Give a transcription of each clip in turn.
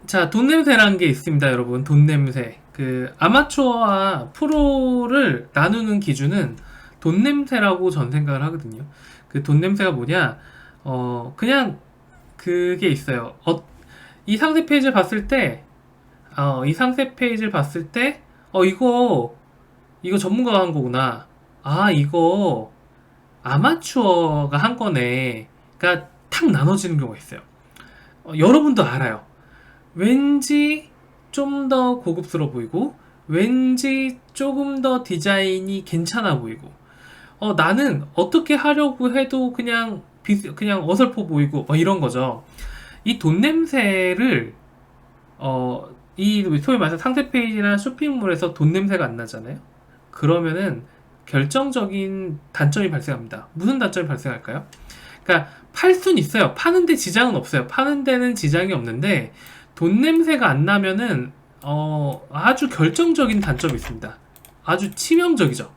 자, 돈 냄새라는 게 있습니다, 여러분. 돈 냄새. 그, 아마추어와 프로를 나누는 기준은 돈 냄새라고 전 생각을 하거든요. 그 돈 냄새가 뭐냐? 그냥 그게 있어요. 이 상세 페이지를 봤을 때, 이 상세 페이지를 봤을 때, 이거 전문가가 한 거구나. 아, 이거 아마추어가 한 거네. 그러니까 탁 나눠지는 경우가 있어요. 여러분도 알아요. 왠지 좀 더 고급스러워 보이고, 왠지 조금 더 디자인이 괜찮아 보이고, 나는 어떻게 하려고 해도 그냥 어설퍼 보이고, 이런 거죠. 이 돈 냄새를, 이 소위 말해서 상세 페이지나 쇼핑몰에서 돈 냄새가 안 나잖아요. 그러면은 결정적인 단점이 발생합니다. 무슨 단점이 발생할까요? 그러니까 팔 수는 있어요. 파는데 지장은 없어요. 파는 데는 지장이 없는데 돈 냄새가 안 나면은 아주 결정적인 단점이 있습니다. 아주 치명적이죠.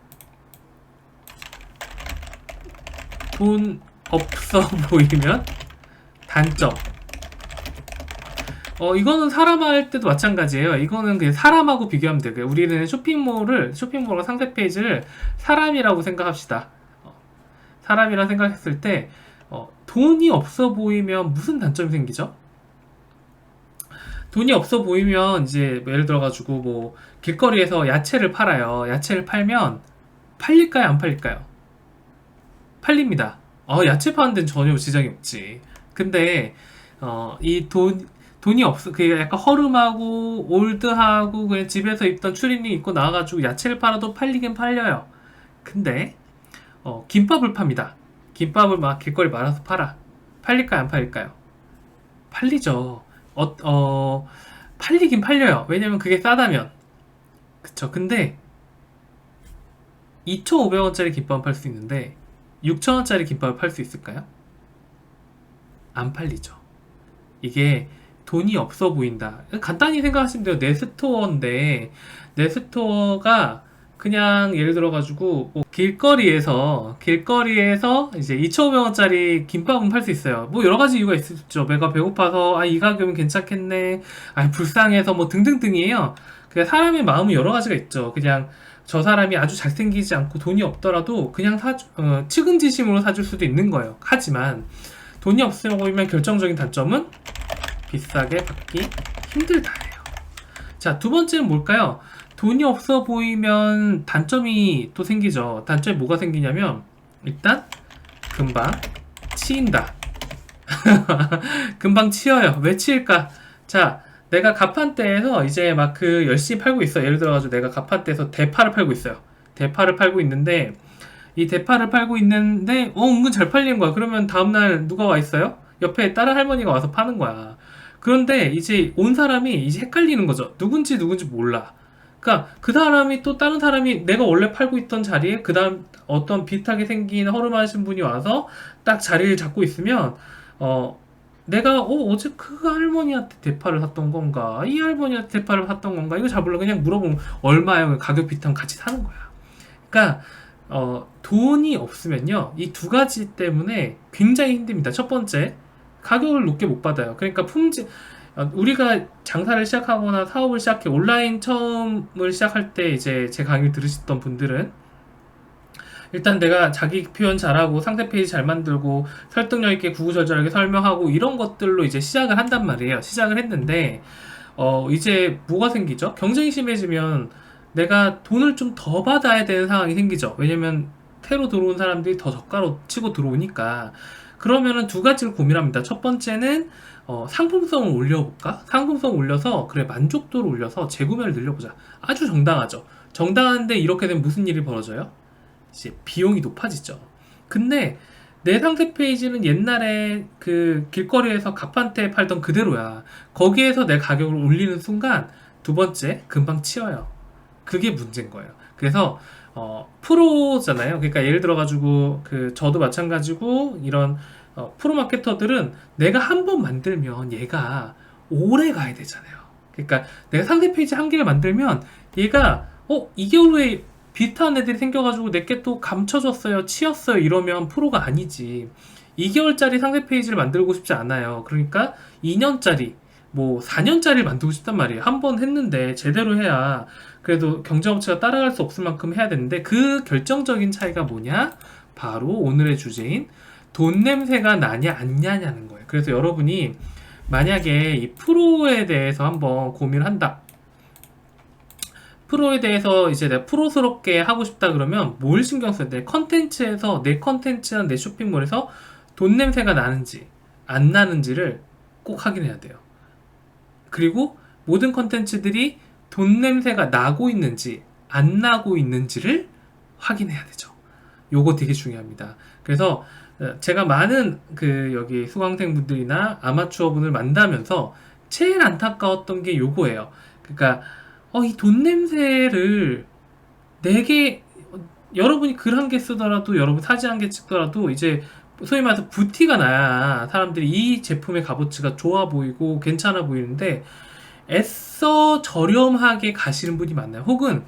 돈 없어 보이면 단점. 이거는 사람 할 때도 마찬가지예요. 이거는 그냥 사람하고 비교하면 돼요. 우리는 쇼핑몰과 상세 페이지를 사람이라고 생각합시다. 사람이라 생각했을 때, 돈이 없어 보이면 무슨 단점이 생기죠? 돈이 없어 보이면 이제 뭐 예를 들어가지고 뭐 길거리에서 야채를 팔아요. 야채를 팔면 팔릴까요? 안 팔릴까요? 팔립니다. 야채 파는 데는 전혀 지장이 없지. 근데 돈이 없어. 그 약간 허름하고 올드하고 그냥 집에서 입던 추리닝 입고 나와가지고 야채를 팔아도 팔리긴 팔려요. 근데 김밥을 팝니다. 김밥을 막 길거리 말아서 팔아. 팔릴까요? 안 팔릴까요? 팔리죠. 팔리긴 팔려요. 왜냐면 그게 싸다면. 그쵸. 근데 2,500원짜리 김밥을 팔 수 있는데 6,000원짜리 김밥을 팔 수 있을까요? 안 팔리죠. 이게 돈이 없어 보인다. 간단히 생각하시면 돼요. 내 스토어인데 내 스토어가 그냥 예를 들어가지고 뭐 길거리에서 이제 2,500원짜리 김밥은 팔 수 있어요. 뭐 여러 가지 이유가 있겠죠. 내가 배고파서 이 가격은 괜찮겠네. 불쌍해서 뭐 등등등이에요. 그냥 사람의 마음은 여러 가지가 있죠. 그냥 저 사람이 아주 잘생기지 않고 돈이 없더라도 그냥 측은지심으로 사줄 수도 있는 거예요. 하지만 돈이 없으면 보이면 결정적인 단점은 비싸게 받기 힘들다예요. 자, 두 번째는 뭘까요? 돈이 없어 보이면 단점이 또 생기죠. 단점이 뭐가 생기냐면 일단 금방 치인다. 금방 치여요. 왜 치일까? 자, 내가 가판대에서 이제 막 그 열심히 팔고 있어. 예를 들어가지고 내가 가판대에서 대파를 팔고 있어요. 대파를 팔고 있는데 이 대파를 팔고 있는데 은근 잘 팔리는 거야. 그러면 다음날 누가 와 있어요? 옆에 다른 할머니가 와서 파는 거야. 그런데 이제 온 사람이 이제 헷갈리는 거죠. 누군지 몰라. 그러니까 그 사람이 또 다른 사람이 내가 원래 팔고 있던 자리에 그 다음 어떤 비슷하게 생긴 허름하신 분이 와서 딱 자리를 잡고 있으면 내가 어제 그 할머니한테 대파를 샀던 건가 이 할머니한테 대파를 샀던 건가 이거 잘 몰라. 그냥 물어보면 얼마예요? 가격 비슷하면 같이 사는 거야. 그러니까 돈이 없으면요 이 두 가지 때문에 굉장히 힘듭니다. 첫 번째, 가격을 높게 못 받아요. 그러니까 우리가 장사를 시작하거나 사업을 시작해 온라인 처음을 시작할 때 이제 제 강의를 들으셨던 분들은 일단 내가 자기 표현 잘하고 상세 페이지 잘 만들고 설득력 있게 구구절절하게 설명하고 이런 것들로 이제 시작을 한단 말이에요. 시작을 했는데 이제 뭐가 생기죠? 경쟁이 심해지면 내가 돈을 좀 더 받아야 되는 상황이 생기죠. 왜냐면 새로 들어온 사람들이 더 저가로 치고 들어오니까. 그러면은 두 가지를 고민합니다. 첫 번째는 상품성을 올려볼까? 상품성 올려서 그래 만족도를 올려서 재구매를 늘려보자. 아주 정당하죠. 정당한데 이렇게 되면 무슨 일이 벌어져요? 이제 비용이 높아지죠. 근데 내 상세 페이지는 옛날에 그 길거리에서 갑판때 팔던 그대로야. 거기에서 내 가격을 올리는 순간 두 번째 금방 치여요. 그게 문제인 거예요. 그래서 프로잖아요. 그러니까 예를 들어가지고 저도 마찬가지고 이런 프로 마케터들은 내가 한 번 만들면 얘가 오래 가야 되잖아요. 그러니까 내가 상세 페이지 한 개를 만들면 얘가 2개월 후에 비슷한 애들이 생겨가지고 내게 또 감춰졌어요, 치였어요 이러면 프로가 아니지. 2개월짜리 상세 페이지를 만들고 싶지 않아요. 그러니까 2년짜리 뭐 4년짜리를 만들고 싶단 말이에요. 한 번 했는데 제대로 해야 그래도 경쟁업체가 따라갈 수 없을 만큼 해야 되는데, 그 결정적인 차이가 뭐냐? 바로 오늘의 주제인 돈 냄새가 나냐 안 나냐는 거예요. 그래서 여러분이 만약에 이 프로에 대해서 한번 고민을 한다. 프로에 대해서 이제 내가 프로스럽게 하고 싶다 그러면 뭘 신경 써야 돼? 컨텐츠에서, 내 컨텐츠나 내 쇼핑몰에서 돈 냄새가 나는지 안 나는지를 꼭 확인해야 돼요. 그리고 모든 컨텐츠들이 돈 냄새가 나고 있는지 안 나고 있는지를 확인해야 되죠. 요거 되게 중요합니다. 그래서 제가 많은 그 여기 수강생분들이나 아마추어 분을 만나면서 제일 안타까웠던 게 요거예요. 그러니까 이 돈 냄새를 내게, 여러분이 글 한 개 쓰더라도, 여러분 사진 한 개 찍더라도 이제 소위 말해서 부티가 나야 사람들이 이 제품의 값어치가 좋아 보이고 괜찮아 보이는데, 애써 저렴하게 가시는 분이 많나요? 혹은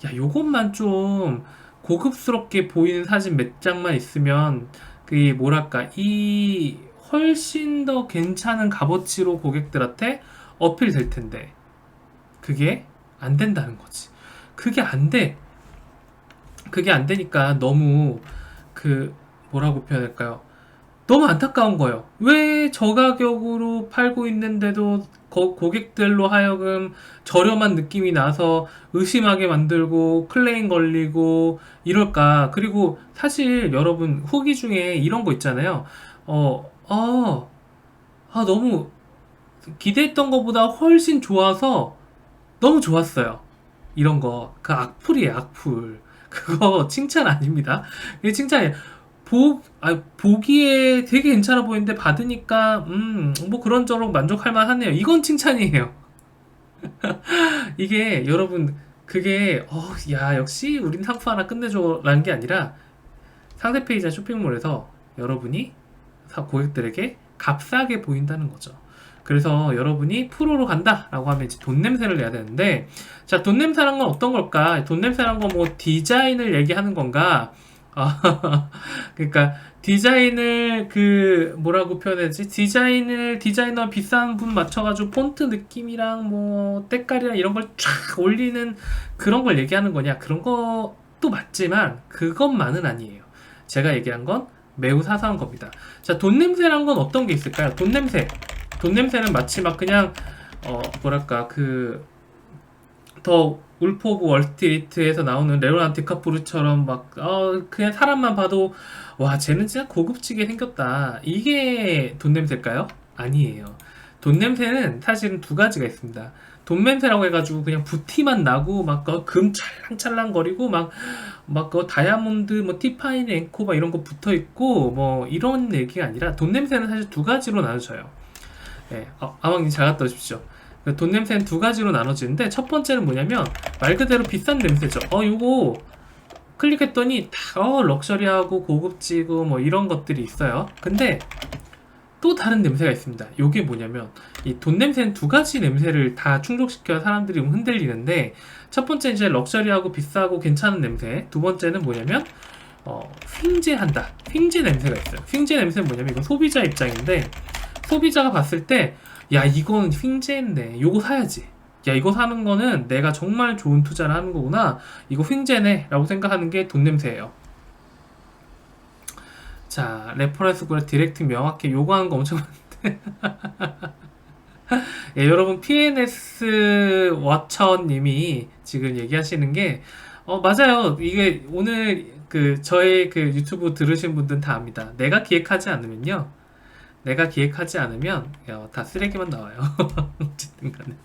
야, 요것만 좀 고급스럽게 보이는 사진 몇 장만 있으면 그 뭐랄까, 이 훨씬 더 괜찮은 값어치로 고객들한테 어필 될 텐데 그게 안 된다는 거지. 그게 안 돼. 그게 안 되니까 너무 그 뭐라고 표현할까요? 너무 안타까운 거예요. 왜 저 가격으로 팔고 있는데도 고객들로 하여금 저렴한 느낌이 나서 의심하게 만들고 클레임 걸리고 이럴까? 그리고 사실 여러분 후기 중에 이런 거 있잖아요. 너무 기대했던 것보다 훨씬 좋아서 너무 좋았어요. 이런 거. 그 악플이에요, 악플. 그거 칭찬 아닙니다. 이게 칭찬이에요. 보기에 되게 괜찮아 보이는데 받으니까 뭐 그런저런 만족할 만하네요. 이건 칭찬이에요. 이게 여러분, 그게 야, 역시 우린 상품 하나 끝내줘라는 게 아니라 상세 페이지나 쇼핑몰에서 여러분이 고객들에게 값싸게 보인다는 거죠. 그래서 여러분이 프로로 간다라고 하면 이제 돈 냄새를 내야 되는데, 자, 돈 냄새란 건 어떤 걸까? 돈 냄새란 건 뭐 디자인을 얘기하는 건가? 그러니까 디자인을 그 뭐라고 표현하지? 디자이너 비싼 분 맞춰가지고 폰트 느낌이랑 뭐 때깔이랑 이런 걸 쫙 올리는 그런 걸 얘기하는 거냐? 그런 것도 맞지만 그것만은 아니에요. 제가 얘기한 건 매우 사소한 겁니다. 자, 돈 냄새란 건 어떤 게 있을까요? 돈 냄새. 돈 냄새는 마치 막 그냥 뭐랄까, 그 더 울프 오브 월스트리트에서 나오는 레오나르도 디카프리오처럼 막 그냥 사람만 봐도 와, 쟤는 진짜 고급지게 생겼다, 이게 돈 냄새일까요? 아니에요. 돈 냄새는 사실은 두 가지가 있습니다. 돈 냄새라고 해가지고 그냥 부티만 나고 막 금 찰랑찰랑 거리고 막 다이아몬드 뭐 티파니 앵코 막 이런 거 붙어 있고 뭐 이런 얘기가 아니라, 돈 냄새는 사실 두 가지로 나눠져요. 예, 아망님 잘 갔다 오십시오. 돈 냄새는 두 가지로 나눠지는데, 첫 번째는 뭐냐면 말 그대로 비싼 냄새죠. 요거 클릭했더니 다 럭셔리하고 고급지고 뭐 이런 것들이 있어요. 근데 또 다른 냄새가 있습니다. 요게 뭐냐면, 이 돈 냄새는 두 가지 냄새를 다 충족시켜야 사람들이 흔들리는데, 첫 번째는 이제 럭셔리하고 비싸고 괜찮은 냄새, 두 번째는 뭐냐면 횡재한다. 횡재 냄새가 있어요. 횡재 냄새는 뭐냐면, 이건 소비자 입장인데, 소비자가 봤을 때 야, 이건 횡재인데 요거 사야지, 야, 이거 사는 거는 내가 정말 좋은 투자를 하는 거구나, 이거 횡재네 라고 생각하는 게 돈 냄새예요. 자, 레퍼런스 그래 디렉팅 명확히 요구하는 거 엄청 많은데 예, 여러분, PNS 워처님이 지금 얘기하시는 게 맞아요. 이게 오늘 그 저의 그 유튜브 들으신 분들은 다 압니다. 내가 기획하지 않으면 다 쓰레기만 나와요. 어쨌든 간에.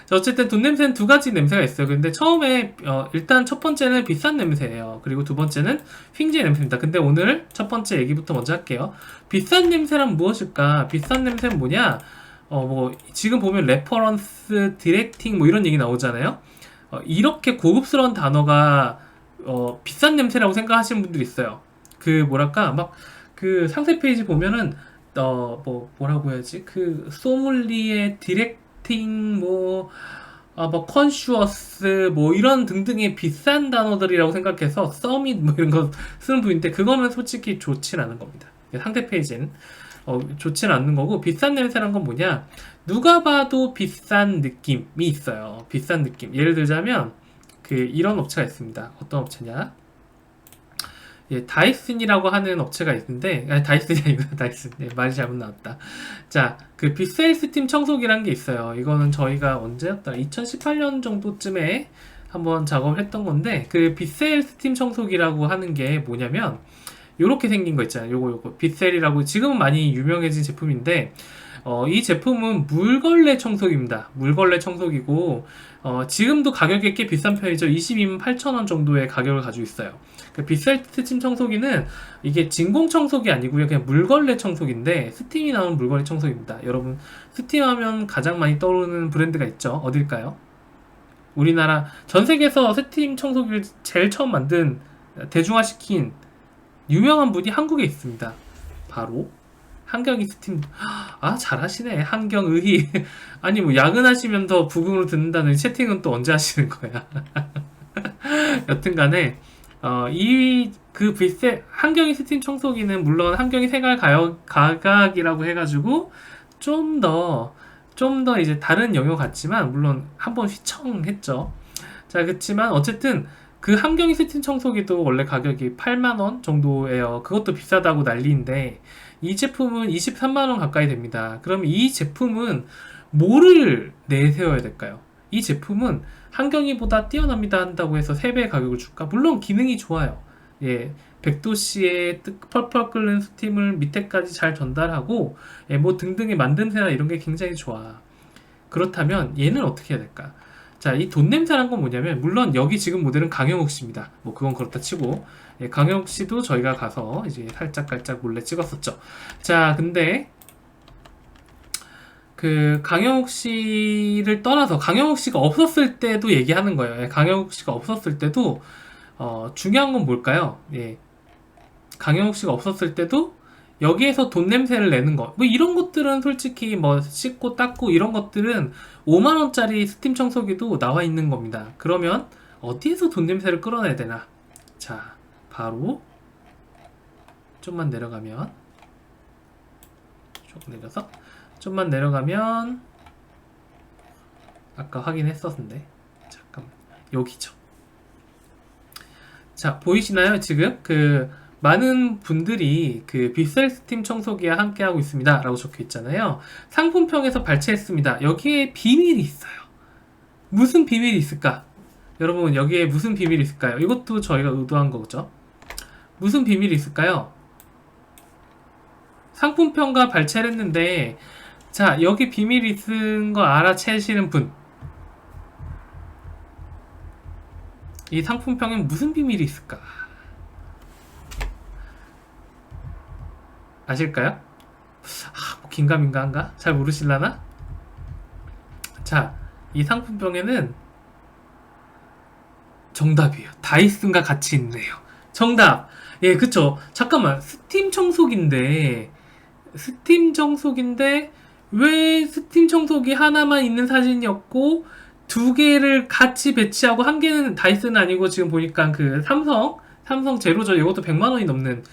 자, 어쨌든 돈 냄새는 두 가지 냄새가 있어요. 근데 처음에 일단 첫 번째는 비싼 냄새예요. 그리고 두 번째는 횡재 냄새입니다. 근데 오늘 첫 번째 얘기부터 먼저 할게요. 비싼 냄새란 무엇일까? 비싼 냄새는 뭐냐? 뭐 지금 보면 레퍼런스, 디렉팅 뭐 이런 얘기 나오잖아요. 이렇게 고급스러운 단어가 비싼 냄새라고 생각하시는 분들이 있어요. 그 뭐랄까, 막 그 상세 페이지 보면은 뭐라고 해야지? 그 소믈리에, 디렉팅, 뭐 컨슈어스 뭐 이런 등등의 비싼 단어들이라고 생각해서 서밋 뭐 이런 거 쓰는 분인데, 그거는 솔직히 좋진 않은 겁니다. 상세 페이지는 좋지는 않는 거고, 비싼 냄새란 건 뭐냐? 누가 봐도 비싼 느낌이 있어요. 비싼 느낌. 예를 들자면 이런 업체가 있습니다. 어떤 업체냐? 예, 다이슨이라고 하는 업체가 있는데, 다이슨이 아니구나, 다이슨. 네, 말이 잘못 나왔다. 자, 빗셀 스팀 청소기라는 게 있어요. 이거는 저희가 언제였다? 2018년 정도쯤에 한번 작업을 했던 건데, 빗셀 스팀 청소기라고 하는 게 뭐냐면, 요렇게 생긴 거 있잖아요. 요거 빗셀이라고 지금은 많이 유명해진 제품인데, 이 제품은 물걸레 청소기입니다. 물걸레 청소기고, 지금도 가격이 꽤 비싼 편이죠. 22만 8천원 정도의 가격을 가지고 있어요. 빗셀 스팀 청소기는 이게 진공 청소기 아니고요. 그냥 물걸레 청소기인데, 스팀이 나오는 물걸레 청소기입니다. 여러분, 스팀하면 가장 많이 떠오르는 브랜드가 있죠. 어딜까요? 우리나라, 전 세계에서 스팀 청소기를 제일 처음 만든, 대중화시킨 유명한 분이 한국에 있습니다. 바로 한경이 스팀. 잘하시네. 한경의. 아니 뭐 야근하시면서 부금으로 듣는다는 채팅은 또 언제 하시는 거야? 여튼간에 빗셀 한경이 스팀 청소기는 물론 한경이 생활 가각이라고 해가지고 좀 더 이제 다른 영역 같지만 물론 한번 휘청했죠. 자, 그렇지만 어쨌든 한경이 스팀 청소기도 원래 가격이 8만원 정도예요. 그것도 비싸다고 난리인데 이 제품은 23만원 가까이 됩니다. 그럼 이 제품은 뭐를 내세워야 될까요? 이 제품은 한경이보다 뛰어납니다 한다고 해서 3배의 가격을 줄까? 물론 기능이 좋아요. 예, 100도씨의 펄펄 끓는 스팀을 밑에까지 잘 전달하고 뭐 등등의 만듦새나 이런 게 굉장히 좋아. 그렇다면 얘는 어떻게 해야 될까? 자, 이 돈 냄새란 건 뭐냐면 물론 여기 지금 모델은 강영욱 씨입니다. 뭐 그건 그렇다 치고 강영욱 씨도 저희가 가서 이제 살짝깔짝 몰래 찍었었죠. 자, 근데 강영욱 씨를 떠나서 강영욱 씨가 없었을 때도 얘기하는 거예요. 강영욱 씨가 없었을 때도 중요한 건 뭘까요? 예. 강영욱 씨가 없었을 때도 여기에서 돈 냄새를 내는 거, 뭐 이런 것들은 솔직히 뭐 씻고 닦고 이런 것들은 5만원짜리 스팀 청소기도 나와 있는 겁니다. 그러면 어디에서 돈 냄새를 끌어내야 되나? 자, 바로 좀만 내려가면, 쭉 내려서 좀만 내려가면 아까 확인했었는데 잠깐만, 여기죠. 자, 보이시나요? 지금 많은 분들이 빗셀 스팀 청소기와 함께하고 있습니다 라고 적혀 있잖아요. 상품평에서 발췌했습니다. 여기에 비밀이 있어요. 무슨 비밀이 있을까? 여러분, 여기에 무슨 비밀이 있을까요? 이것도 저희가 의도한 거죠. 무슨 비밀이 있을까요? 상품평가 발췌를 했는데, 자, 여기 비밀이 있는 거 알아채시는 분, 이 상품평엔 무슨 비밀이 있을까? 아실까요? 뭐 긴가민가한가? 잘 모르실라나? 자, 이 상품평에는 정답이에요. 다이슨과 같이 있네요. 정답! 예, 그쵸. 잠깐만, 스팀 청소기인데 왜 스팀 청소기 하나만 있는 사진이었고 2개를 같이 배치하고 1개는 다이슨은 아니고 지금 보니까 삼성 제로죠. 이것도 100만원이 넘는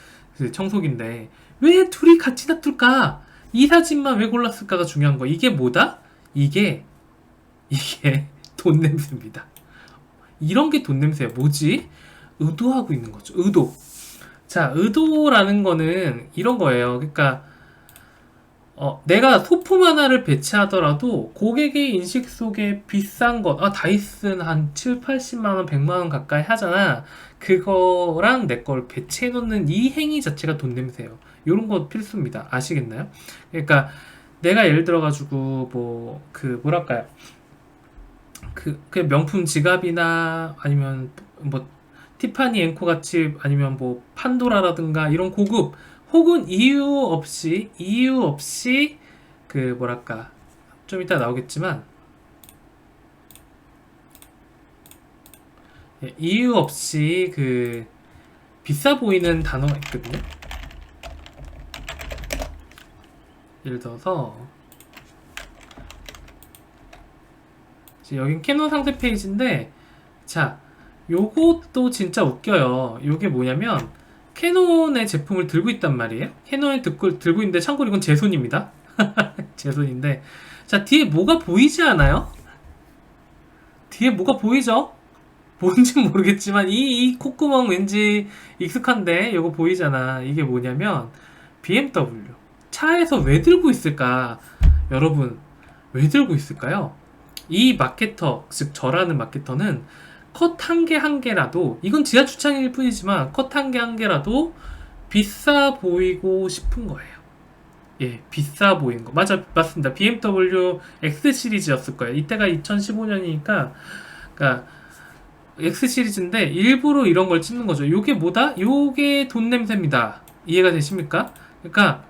청소기인데 왜 둘이 같이 놔둘까? 이 사진만 왜 골랐을까가 중요한 거. 이게 뭐다? 이게 돈 냄새입니다. 이런 게 돈 냄새야. 뭐지? 의도하고 있는 거죠. 의도. 자, 의도라는 거는 이런 거예요. 그러니까 내가 소품 하나를 배치하더라도 고객의 인식 속에 비싼 것, 다이슨 한 7, 80만원, 100만원 가까이 하잖아. 그거랑 내 걸 배치해 놓는 이 행위 자체가 돈 냄새예요. 요런 거 필수입니다. 아시겠나요? 그러니까 내가 예를 들어가지고 뭐랄까요? 그 명품 지갑이나 아니면 뭐 티파니 앵코 같이 아니면 뭐 판도라라든가 이런 고급, 혹은 이유 없이 뭐랄까, 좀 이따 나오겠지만 이유 없이 비싸 보이는 단어가 있거든요. 예를 들어서 여긴 캐논 상세 페이지인데, 자, 요것도 진짜 웃겨요. 요게 뭐냐면 캐논의 제품을 들고 있단 말이에요. 캐논에 들고 있는데 참고로 이건 제 손입니다. 제 손인데 자 뒤에 뭐가 보이지 않아요? 뒤에 뭐가 보이죠? 뭔진 모르겠지만 이 콧구멍 왠지 익숙한데 이거 보이잖아. 이게 뭐냐면 BMW. 차에서 왜 들고 있을까? 여러분 왜 들고 있을까요? 이 마케터, 즉 저라는 마케터는 컷 한 개 한 개라도, 이건 지하 주차장일 뿐이지만 컷 한 개 한 개라도 비싸 보이고 싶은 거예요. 예, 비싸 보이는 거. 맞습니다. BMW X 시리즈였을 거예요. 이때가 2015년이니까, 그러니까 X 시리즈인데 일부러 이런 걸 찍는 거죠. 요게 뭐다? 요게 돈 냄새입니다. 이해가 되십니까? 그러니까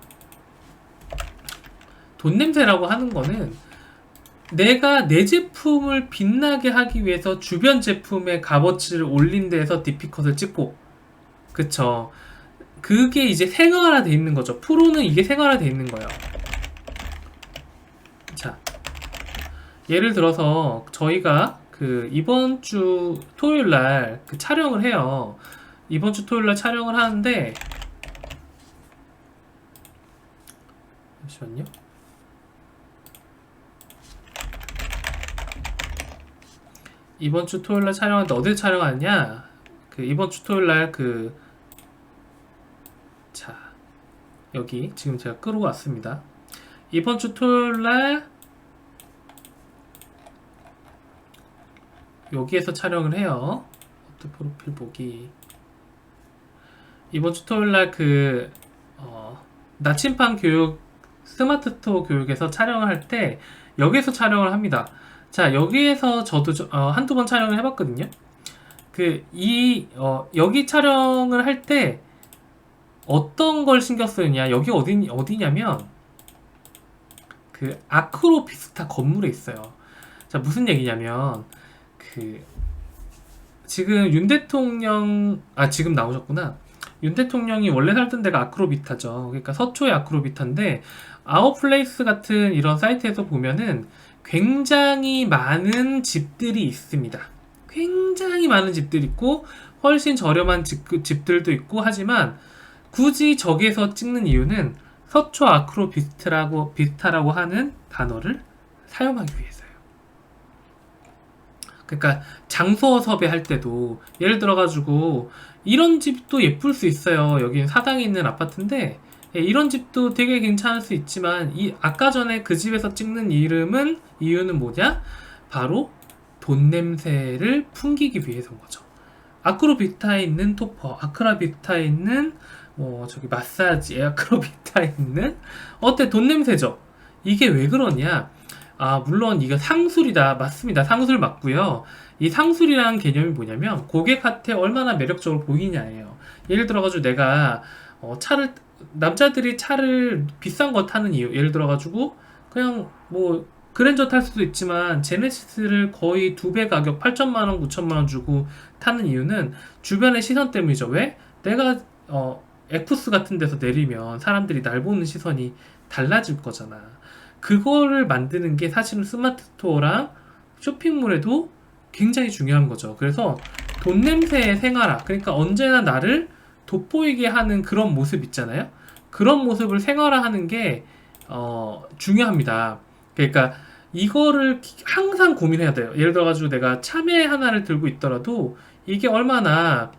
돈 냄새라고 하는 거는 내가 내 제품을 빛나게 하기 위해서 주변 제품의 값어치를 올린 데에서 디피컷을 찍고, 그쵸. 그게 이제 생활화돼 있는 거죠. 프로는 이게 생활화돼 있는 거예요. 자, 예를 들어서 저희가 그 이번 주 토요일 날 그 촬영을 해요. 이번 주 토요일 날 촬영을 하는데, 잠시만요. 이번 주 토요일 날 촬영하는데 어딜 촬영하느냐? 그 이번 주 토요일 날 자, 여기 지금 제가 끌고 왔습니다. 이번 주 토요일 날 여기에서 촬영을 해요. 어떤 프로필 보기. 이번 주 토요일 날 나침반 교육 스마트 스토어 교육에서 촬영을 할 때 여기에서 촬영을 합니다. 자, 여기에서 저도 한두 번 촬영을 해봤거든요. 여기 촬영을 할 때 어떤 걸 신경 쓰느냐, 여기 어디냐면 그 아크로비스타 건물에 있어요. 자, 무슨 얘기냐면 지금 윤 대통령 지금 나오셨구나. 윤 대통령이 원래 살던 데가 아크로비타죠. 그러니까 서초의 아크로비타인데 아웃플레이스 같은 이런 사이트에서 보면은 굉장히 많은 집들이 있습니다. 굉장히 많은 집들이 있고 훨씬 저렴한 집들도 있고 하지만 굳이 저기에서 찍는 이유는 서초 비스타라고 하는 단어를 사용하기 위해서요. 그러니까 장소 섭외할 때도 예를 들어가지고 이런 집도 예쁠 수 있어요. 여기는 사당에 있는 아파트인데 이런 집도 되게 괜찮을 수 있지만 아까 전에 그 집에서 찍는 이유는 뭐냐? 바로 돈 냄새를 풍기기 위해서인 거죠. 아크로비타에 있는 토퍼, 아크로비타에 있는 저기 마사지, 아크로비타에 있는 어때? 돈 냄새죠. 이게 왜 그러냐? 물론 이거 상술이다. 맞습니다. 상술 맞고요. 이 상술이라는 개념이 뭐냐면 고객한테 얼마나 매력적으로 보이냐예요. 예를 들어가지고 내가 남자들이 차를 비싼 거 타는 이유, 예를 들어가지고 그냥 뭐 그랜저 탈 수도 있지만 제네시스를 거의 2배 가격 8천만원 9천만원 주고 타는 이유는 주변의 시선 때문이죠. 왜? 내가 에쿠스 같은 데서 내리면 사람들이 날 보는 시선이 달라질 거잖아. 그거를 만드는 게 사실은 스마트 스토어랑 쇼핑몰에도 굉장히 중요한 거죠. 그래서 돈 냄새의 생활화, 그러니까 언제나 나를 돋보이게 하는 그런 모습 있잖아요. 그런 모습을 생활화하는 게 중요합니다. 그러니까 이거를 항상 고민해야 돼요. 예를 들어가지고 내가 참외 하나를 들고 있더라도 이게 얼마나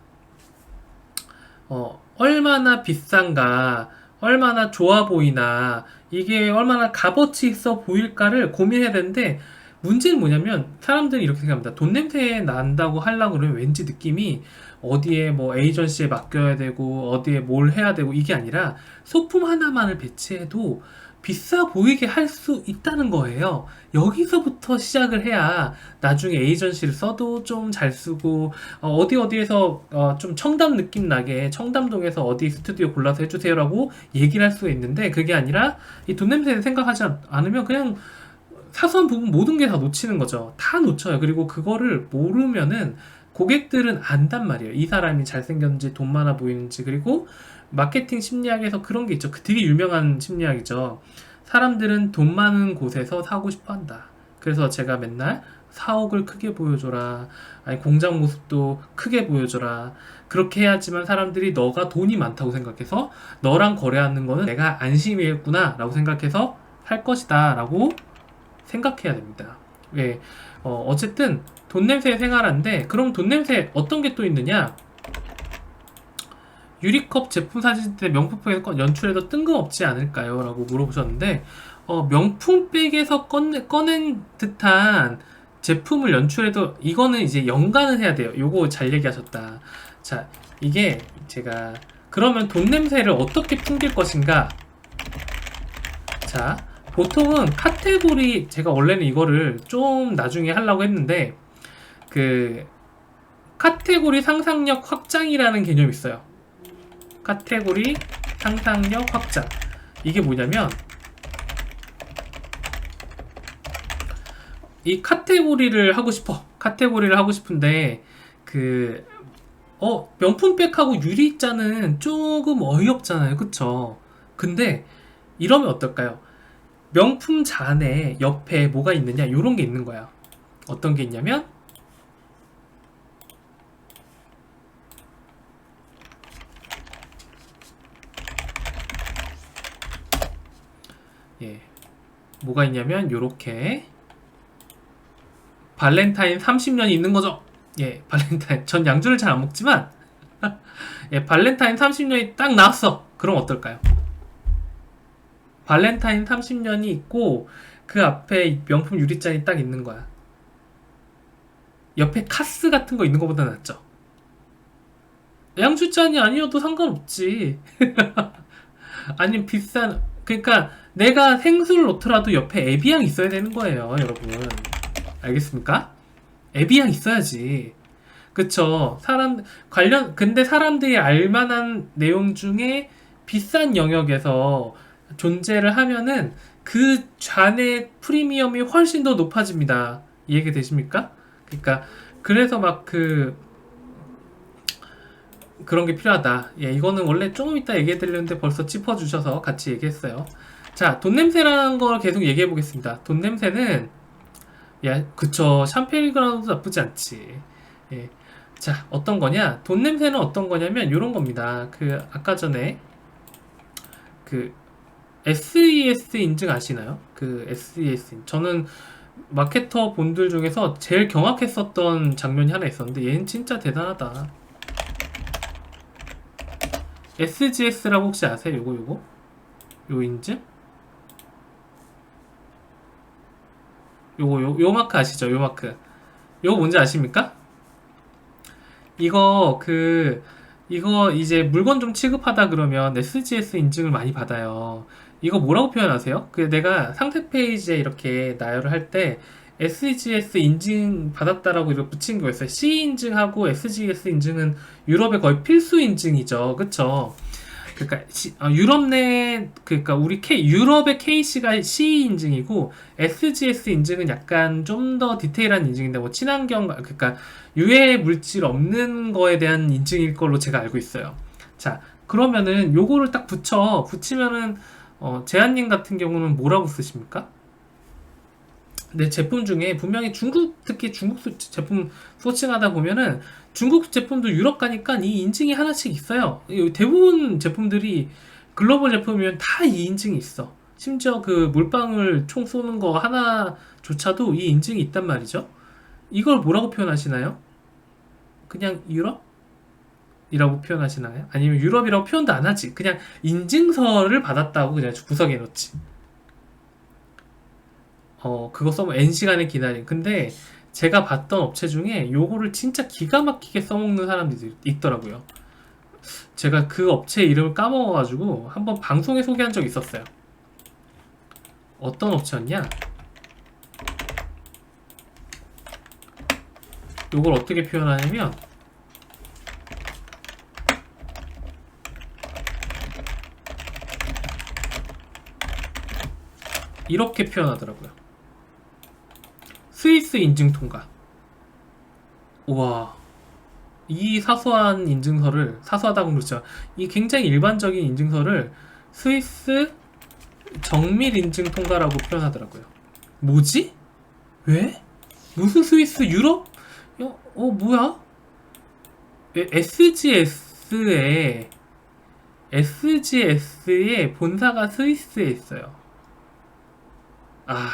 비싼가, 얼마나 좋아 보이나, 이게 얼마나 값어치 있어 보일까를 고민해야 되는데, 문제는 뭐냐면 사람들이 이렇게 생각합니다. 돈 냄새 난다고 하려고 그러면 왠지 느낌이 어디에 뭐 에이전시에 맡겨야 되고 어디에 뭘 해야 되고 이게 아니라 소품 하나만을 배치해도 비싸 보이게 할 수 있다는 거예요. 여기서부터 시작을 해야 나중에 에이전시를 써도 좀 잘 쓰고 어디에서 좀 청담 느낌 나게 청담동에서 어디 스튜디오 골라서 해주세요라고 얘기를 할 수가 있는데, 그게 아니라 이 돈 냄새를 생각하지 않으면 그냥 사소한 부분 모든 게 다 놓치는 거죠. 다 놓쳐요. 그리고 그거를 모르면은 고객들은 안단 말이에요. 이 사람이 잘생겼는지 돈 많아 보이는지. 그리고 마케팅 심리학에서 그런 게 있죠. 되게 유명한 심리학이죠. 사람들은 돈 많은 곳에서 사고 싶어 한다. 그래서 제가 맨날 사옥을 크게 보여줘라. 아니, 공장 모습도 크게 보여줘라. 그렇게 해야지만 사람들이 너가 돈이 많다고 생각해서 너랑 거래하는 거는 내가 안심이겠구나 라고 생각해서 할 것이다 라고 생각해야 됩니다. 예, 어쨌든 돈 냄새 생활하는데, 그럼 돈 냄새 어떤 게 또 있느냐? 유리컵 제품 사실 때 명품백에서 연출해도 뜬금없지 않을까요? 라고 물어보셨는데, 명품백에서 꺼낸 듯한 제품을 연출해도 이거는 이제 연관을 해야 돼요. 요거 잘 얘기하셨다. 자, 이게 제가 그러면 돈 냄새를 어떻게 풍길 것인가? 자, 보통은 카테고리, 제가 원래는 이거를 좀 나중에 하려고 했는데, 그 카테고리 상상력 확장이라는 개념이 있어요. 카테고리 상상력 확장. 이게 뭐냐면, 이 카테고리를 하고 싶어. 카테고리를 하고 싶은데, 명품백하고 유리잔은 조금 어이없잖아요. 그쵸? 근데, 이러면 어떨까요? 명품 잔에 옆에 뭐가 있느냐? 요런 게 있는 거야. 어떤 게 있냐면, 예, 뭐가 있냐면, 요렇게, 발렌타인 30년이 있는 거죠. 예, 발렌타인. 전 양주를 잘 안 먹지만, 예, 발렌타인 30년이 딱 나왔어. 그럼 어떨까요? 발렌타인 30년이 있고, 그 앞에 명품 유리잔이 딱 있는 거야. 옆에 카스 같은 거 있는 것보다 낫죠. 양주잔이 아니어도 상관없지. 아니면 비싼, 그러니까 내가 생수를 놓더라도 옆에 에비앙 있어야 되는 거예요, 여러분. 알겠습니까? 에비앙 있어야지. 그쵸? 근데 사람들이 알만한 내용 중에 비싼 영역에서 존재를 하면은 그 잔의 프리미엄이 훨씬 더 높아집니다. 이해가 되십니까? 그러니까, 그래서 막 그런 게 필요하다. 예, 이거는 원래 조금 이따 얘기해 드리는데 벌써 짚어주셔서 같이 얘기했어요. 자, 돈 냄새라는 걸 계속 얘기해 보겠습니다. 돈 냄새는, 야, 그쵸. 샴페인그라운드 나쁘지 않지. 예. 자, 어떤 거냐? 돈 냄새는 어떤 거냐면, 요런 겁니다. 아까 전에, SES 인증 아시나요? SES. 저는 마케터 본들 중에서 제일 경악했었던 장면이 하나 있었는데, 얘는 진짜 대단하다. SGS라고 혹시 아세요? 요거? 요 인증? 요 마크 아시죠? 요 마크. 요거 뭔지 아십니까? 이거 이거 이제 물건 좀 취급하다 그러면 SGS 인증을 많이 받아요. 이거 뭐라고 표현하세요? 내가 상세 페이지에 이렇게 나열을 할 때 SGS 인증 받았다라고 이렇게 붙인 거였어요. C 인증하고 SGS 인증은 유럽의 거의 필수 인증이죠. 그쵸? 그러니까 유럽 내 그러니까 유럽의 KC가 C 인증이고 SGS 인증은 약간 좀 더 디테일한 인증인데 뭐 친환경 그러니까 유해 물질 없는 거에 대한 인증일 걸로 제가 알고 있어요. 자, 그러면은 요거를 딱 붙이면은 제한님 같은 경우는 뭐라고 쓰십니까? 내 제품 중에 분명히 특히 중국 제품 소싱하다 보면은 중국 제품도 유럽 가니까 이 인증이 하나씩 있어요. 대부분 제품들이 글로벌 제품이면 다 이 인증이 있어. 심지어 물방울 총 쏘는 거 하나조차도 이 인증이 있단 말이죠. 이걸 뭐라고 표현하시나요? 그냥 유럽? 이라고 표현하시나요? 아니면 유럽이라고 표현도 안 하지. 그냥 인증서를 받았다고 그냥 구석에 놓지. 그거 써면 N시간을 기다린. 근데 제가 봤던 업체 중에 요거를 진짜 기가 막히게 써먹는 사람들이 있더라고요. 제가 그 업체 이름을 까먹어가지고 한번 방송에 소개한 적이 있었어요. 어떤 업체였냐? 요걸 어떻게 표현하냐면 이렇게 표현하더라고요. 스위스 인증 통과. 우와, 이 사소한 인증서를, 사소하다고 그러죠. 이 굉장히 일반적인 인증서를 스위스 정밀 인증 통과라고 표현하더라고요. 뭐지? 왜? 무슨 스위스 유럽? 뭐야? SGS의 본사가 스위스에 있어요. 아,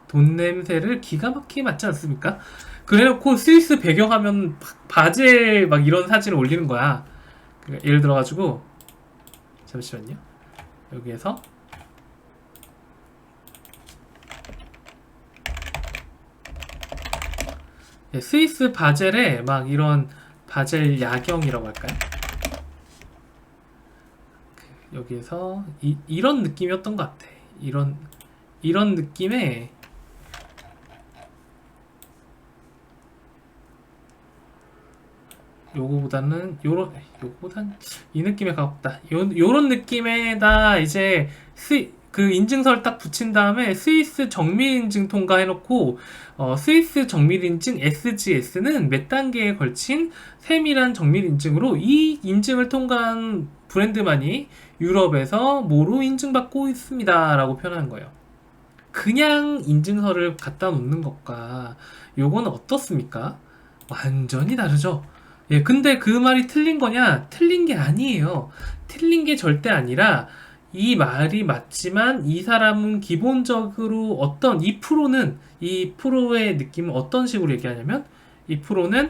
돈 냄새를 기가 막히게 맡지 않습니까? 그래놓고 스위스 배경하면 바젤 막 이런 사진을 올리는 거야. 그러니까 예를 들어가지고, 잠시만요. 여기에서 스위스 바젤에 막 이런 바젤 야경이라고 할까요? 여기에서 이런 느낌이었던 것 같아. 이런 느낌의 요거보단 이 느낌에 가깝다. 요런 느낌에다 이제 그 인증서를 딱 붙인 다음에 스위스 정밀 인증 통과해놓고 스위스 정밀 인증 SGS는 몇 단계에 걸친 세밀한 정밀 인증으로 이 인증을 통과한 브랜드만이 유럽에서 뭐로 인증받고 있습니다 라고 표현하는 거예요. 그냥 인증서를 갖다 놓는 것과 요거는 어떻습니까? 완전히 다르죠. 예, 근데 그 말이 틀린 거냐? 틀린 게 아니에요. 틀린 게 절대 아니라 이 말이 맞지만 이 사람은 기본적으로 이 프로의 느낌은 어떤 식으로 얘기하냐면 이 프로는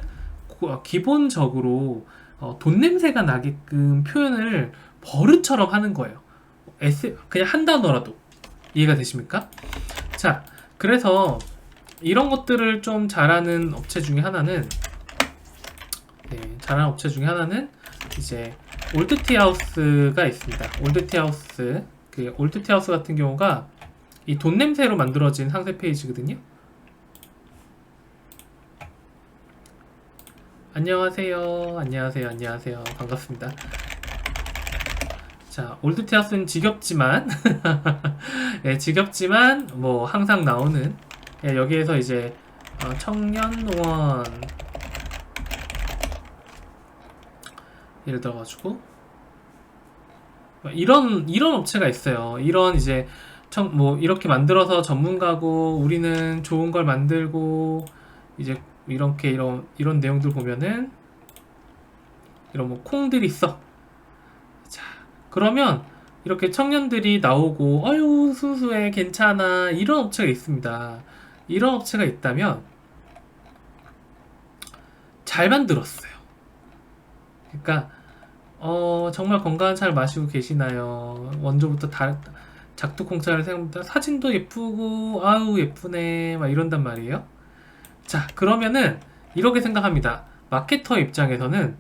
기본적으로 돈 냄새가 나게끔 표현을 버릇처럼 하는 거예요. 그냥 한 단어라도 이해가 되십니까? 자, 그래서 이런 것들을 좀 잘하는 업체 중에 하나는 이제 올드티하우스가 있습니다. 올드티하우스 같은 경우가 이 돈 냄새로 만들어진 상세 페이지거든요. 안녕하세요. 반갑습니다. 자, 올드티하우스는 지겹지만 예, 뭐 항상 나오는 여기에서 이제 청년원 예를 들어가지고 이런 업체가 있어요. 이런 이제 뭐 이렇게 만들어서 전문가고 우리는 좋은 걸 만들고 이제 이렇게 이런 내용들 보면은 이런 뭐 콩들이 있어. 자, 그러면 이렇게 청년들이 나오고 아유 순수해 괜찮아 이런 업체가 있습니다. 이런 업체가 있다면 잘 만들었어요. 그러니까 정말 건강한 차를 마시고 계시나요? 원조부터 작두콩차를 생각합니다. 사진도 예쁘고 아우 예쁘네 막 이런단 말이에요. 자, 그러면은 이렇게 생각합니다. 마케터 입장에서는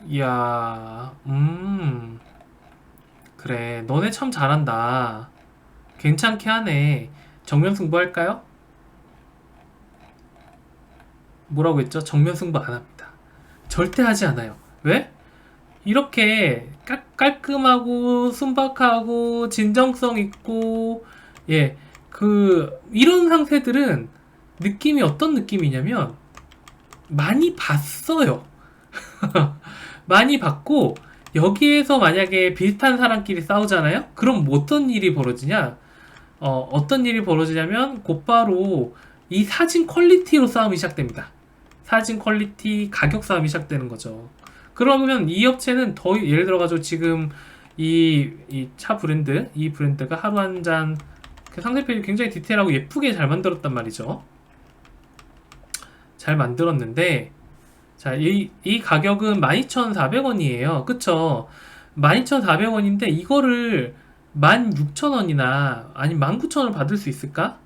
이야 그래 너네 참 잘한다. 괜찮게 하네. 정면 승부할까요? 뭐라고 했죠? 정면 승부 안 합니다. 절대 하지 않아요. 왜? 이렇게 깔끔하고 순박하고 진정성 있고 이런 상태들은 느낌이 어떤 느낌이냐면 많이 봤어요. 많이 봤고 여기에서 만약에 비슷한 사람끼리 싸우잖아요? 그럼 어떤 일이 벌어지냐? 어떤 일이 벌어지냐면 곧바로 이 사진 퀄리티로 싸움이 시작됩니다. 사진 퀄리티, 가격 싸움이 시작되는 거죠. 그러면 이 업체는 더 예를 들어가지고 지금 이 차 브랜드, 이 브랜드가 하루 한 잔 상세 페이지 굉장히 디테일하고 예쁘게 잘 만들었단 말이죠. 잘 만들었는데 자, 이 가격은 12,400원이에요. 그쵸? 12,400원인데 이거를 16,000원이나 아니면 19,000원 받을 수 있을까?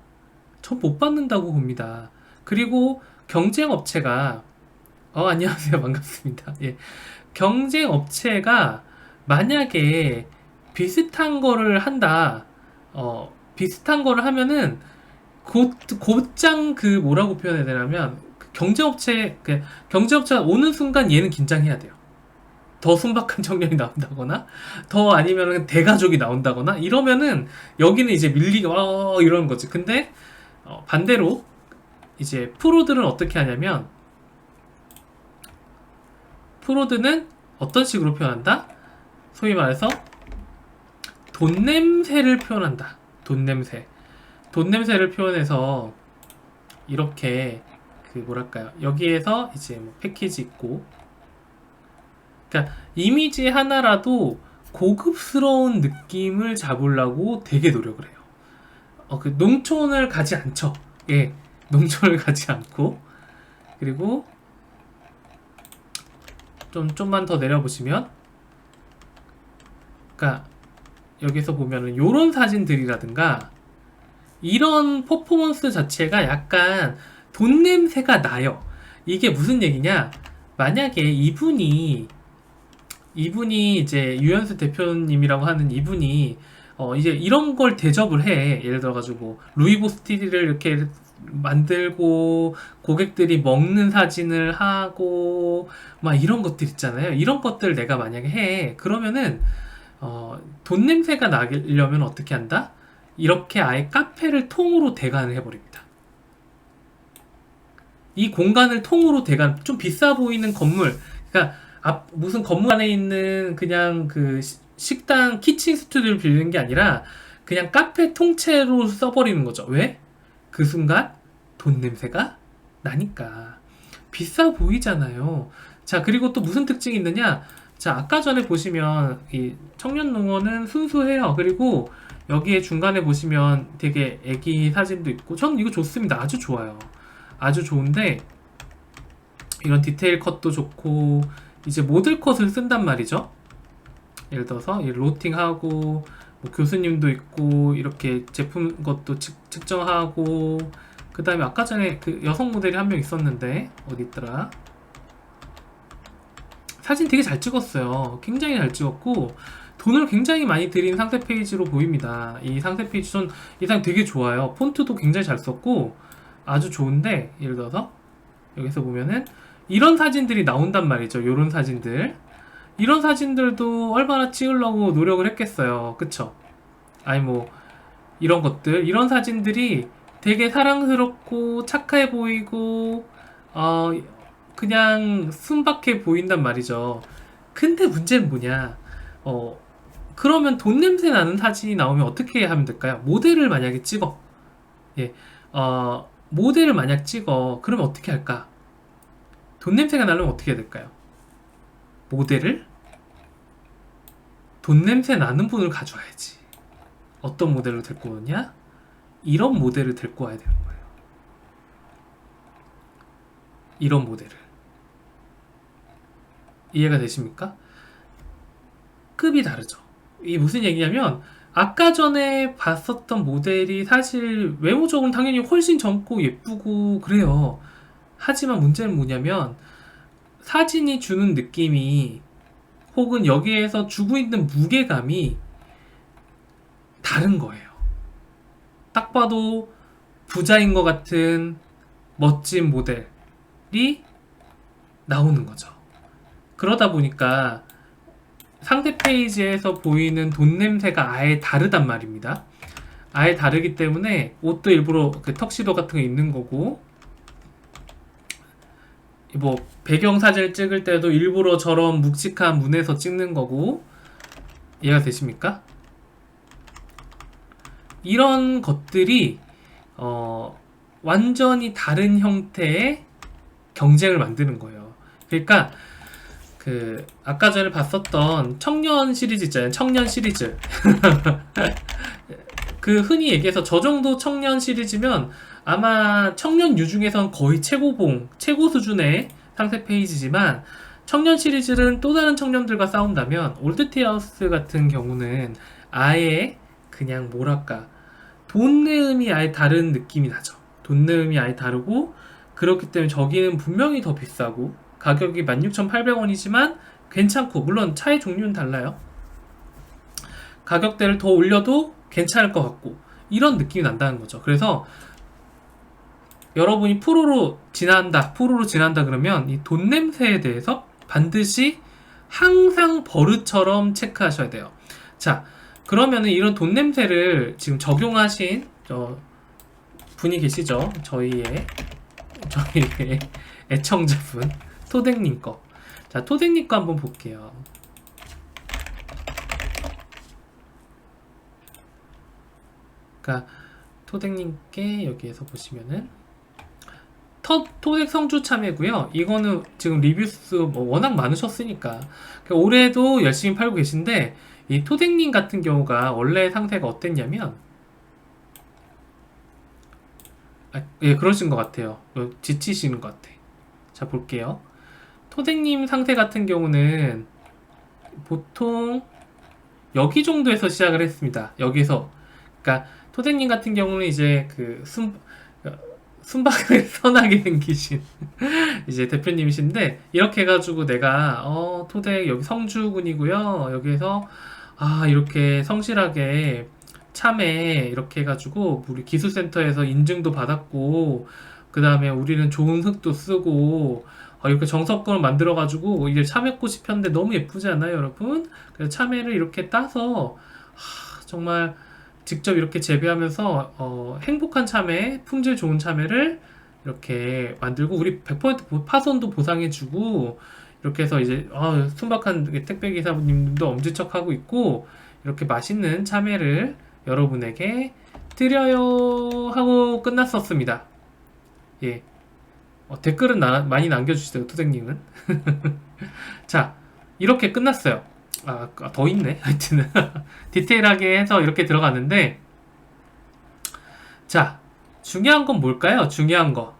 전 못 받는다고 봅니다. 그리고 경쟁 업체가 안녕하세요. 반갑습니다. 예. 경쟁 업체가 만약에 비슷한 거를 한다. 비슷한 거를 하면은 곧장 뭐라고 표현해야 되냐면 경쟁업체가 오는 순간 얘는 긴장해야 돼요. 더 순박한 청년이 나온다거나 더 아니면은 대가족이 나온다거나 이러면은 여기는 이제 밀리가 이러는 거지. 근데 반대로 이제 프로들은 어떻게 하냐면 프로들은 어떤 식으로 표현한다? 소위 말해서 돈 냄새를 표현한다. 돈 냄새. 돈 냄새를 표현해서 이렇게 그 뭐랄까요, 여기에서 이제 뭐 패키지 있고, 그러니까 이미지 하나라도 고급스러운 느낌을 잡으려고 되게 노력을 해요. 그 농촌을 가지 않죠. 예, 농촌을 가지 않고. 그리고 좀만 더 내려보시면, 그러니까 여기서 보면은 요런 사진들이라든가 이런 퍼포먼스 자체가 약간 돈 냄새가 나요. 이게 무슨 얘기냐? 만약에 이분이 이제 유연수 대표님이라고 하는 이분이 이제 이런 걸 대접을 해. 예를 들어가지고 루이보스티를 이렇게 만들고 고객들이 먹는 사진을 하고 막 이런 것들 있잖아요. 이런 것들 내가 만약에 해. 그러면은 돈 냄새가 나려면 어떻게 한다? 이렇게 아예 카페를 통으로 대관을 해버립니다. 이 공간을 통으로 대관, 좀 비싸 보이는 건물, 그러니까 무슨 건물 안에 있는 그냥 그 식당 키친 스튜디오를 빌리는 게 아니라 그냥 카페 통째로 써버리는 거죠. 왜? 그 순간 돈 냄새가 나니까. 비싸 보이잖아요. 자, 그리고 또 무슨 특징이 있느냐? 자, 아까 전에 보시면 이 청년농어는 순수해요. 그리고 여기에 중간에 보시면 되게 애기 사진도 있고, 저는 이거 좋습니다. 아주 좋아요. 아주 좋은데 이런 디테일 컷도 좋고, 이제 모델 컷을 쓴단 말이죠. 예를 들어서 로팅하고 뭐 교수님도 있고 이렇게 제품 것도 측정하고, 그 다음에 아까 전에 그 여성 모델이 한 명 있었는데 어디 있더라? 사진 되게 잘 찍었어요. 굉장히 잘 찍었고 돈을 굉장히 많이 들인 상세 페이지로 보입니다. 이 상세 페이지 전 이 사진 되게 좋아요. 폰트도 굉장히 잘 썼고 아주 좋은데, 예를 들어서 여기서 보면은 이런 사진들이 나온단 말이죠. 요런 사진들. 이런 사진들도 얼마나 찍으려고 노력을 했겠어요. 그쵸? 아니 뭐 이런 것들, 이런 사진들이 되게 사랑스럽고 착해 보이고 그냥 순박해 보인단 말이죠. 근데 문제는 뭐냐? 그러면 돈 냄새 나는 사진이 나오면 어떻게 하면 될까요? 모델을 만약에 찍어. 예. 모델을 만약 찍어. 그러면 어떻게 할까? 돈 냄새가 나려면 어떻게 해야 될까요? 모델을 돈 냄새 나는 분을 가져와야지. 어떤 모델을 데리고 오느냐? 이런 모델을 데리고 와야 되는 거예요. 이런 모델을. 이해가 되십니까? 급이 다르죠. 이게 무슨 얘기냐면, 아까 전에 봤었던 모델이 사실 외모적으로는 당연히 훨씬 젊고 예쁘고 그래요. 하지만 문제는 뭐냐면 사진이 주는 느낌이, 혹은 여기에서 주고 있는 무게감이 다른 거예요. 딱 봐도 부자인 것 같은 멋진 모델이 나오는 거죠. 그러다 보니까 상세 페이지에서 보이는 돈 냄새가 아예 다르단 말입니다. 아예 다르기 때문에 옷도 일부러 그 턱시도 같은 거 입는 거고, 뭐 배경 사진을 찍을 때도 일부러 저런 묵직한 문에서 찍는 거고. 이해가 되십니까? 이런 것들이 완전히 다른 형태의 경쟁을 만드는 거예요. 그러니까 그 아까 전에 봤었던 청년 시리즈 있잖아요. 청년 시리즈. 그 흔히 얘기해서 저 정도 청년 시리즈면 아마 청년유 중에선 거의 최고봉, 최고 수준의 상세 페이지지만, 청년 시리즈는 또 다른 청년들과 싸운다면 올드티하우스 같은 경우는 아예 그냥 뭐랄까, 돈 내음이 아예 다른 느낌이 나죠. 돈 내음이 아예 다르고, 그렇기 때문에 저기는 분명히 더 비싸고 가격이 16,800원이지만 괜찮고, 물론 차의 종류는 달라요. 가격대를 더 올려도 괜찮을 것 같고, 이런 느낌이 난다는 거죠. 그래서 여러분이 프로로 지난다 그러면 이 돈 냄새에 대해서 반드시 항상 버릇처럼 체크하셔야 돼요. 자, 그러면은 이런 돈 냄새를 지금 적용하신 분이 계시죠? 저희의 애청자분 토댕님 거. 자, 토댕님 거 한번 볼게요. 그러니까 토덱님께 여기에서 보시면은 토덱 성주 참외고요. 이거는 지금 리뷰수 뭐 워낙 많으셨으니까 그러니까 올해도 열심히 팔고 계신데, 이 토덱님 같은 경우가 원래 상태가 어땠냐면, 예, 그러신 것 같아요. 지치시는 것 같아. 자, 볼게요. 토덱님 상태 같은 경우는 보통 여기 정도에서 시작을 했습니다. 여기서. 그러니까 토덱님 같은 경우는 이제 순박을 선하게 생기신 이제 대표님이신데, 이렇게 해가지고 내가 토덱 여기 성주군이고요. 여기에서 이렇게 성실하게 참에 이렇게 해가지고 우리 기술센터에서 인증도 받았고, 그 다음에 우리는 좋은 흙도 쓰고, 이렇게 정석권을 만들어가지고 이제 참외꽃이 폈는데 너무 예쁘지 않아요, 여러분? 그래서 참외를 이렇게 따서 정말 직접 이렇게 재배하면서 행복한 참외, 품질 좋은 참외를 이렇게 만들고, 우리 100% 파손도 보상해주고, 이렇게 해서 이제 순박한 택배 기사님도 엄지척하고 있고, 이렇게 맛있는 참외를 여러분에게 드려요 하고 끝났었습니다. 예. 댓글은 많이 남겨주시세요, 토생님은. 자, 이렇게 끝났어요. 더 있네. 하여튼 디테일하게 해서 이렇게 들어갔는데, 자, 중요한 건 뭘까요? 중요한 거.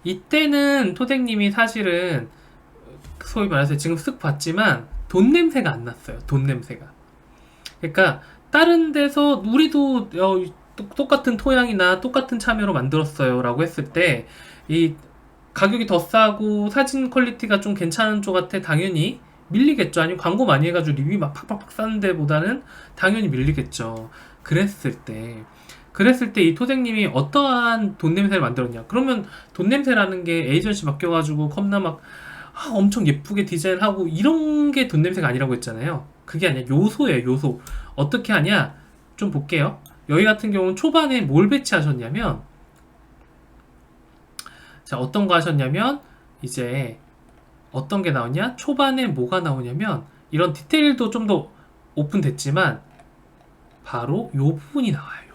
이때는 토생님이 사실은 소위 말해서 지금 쓱 봤지만 돈 냄새가 안 났어요. 돈 냄새가. 그러니까 다른 데서 우리도 똑같은 토양이나 똑같은 참외로 만들었어요 라고 했을 때, 이 가격이 더 싸고 사진 퀄리티가 좀 괜찮은 쪽한테 당연히 밀리겠죠. 아니면 광고 많이 해가지고 리뷰 막 팍팍팍 싸는 데보다는 당연히 밀리겠죠. 그랬을 때 이 토생님이 어떠한 돈 냄새를 만들었냐. 그러면 돈 냄새라는 게 에이전시 맡겨가지고 컵나 막 엄청 예쁘게 디자인하고 이런 게 돈 냄새가 아니라고 했잖아요. 그게 아니야. 요소예요, 요소. 어떻게 하냐? 좀 볼게요. 여기 같은 경우는 초반에 뭘 배치하셨냐면, 자, 어떤 거 하셨냐면, 이제 어떤 게 나오냐? 초반에 뭐가 나오냐면, 이런 디테일도 좀 더 오픈됐지만 바로 요 부분이 나와요. 요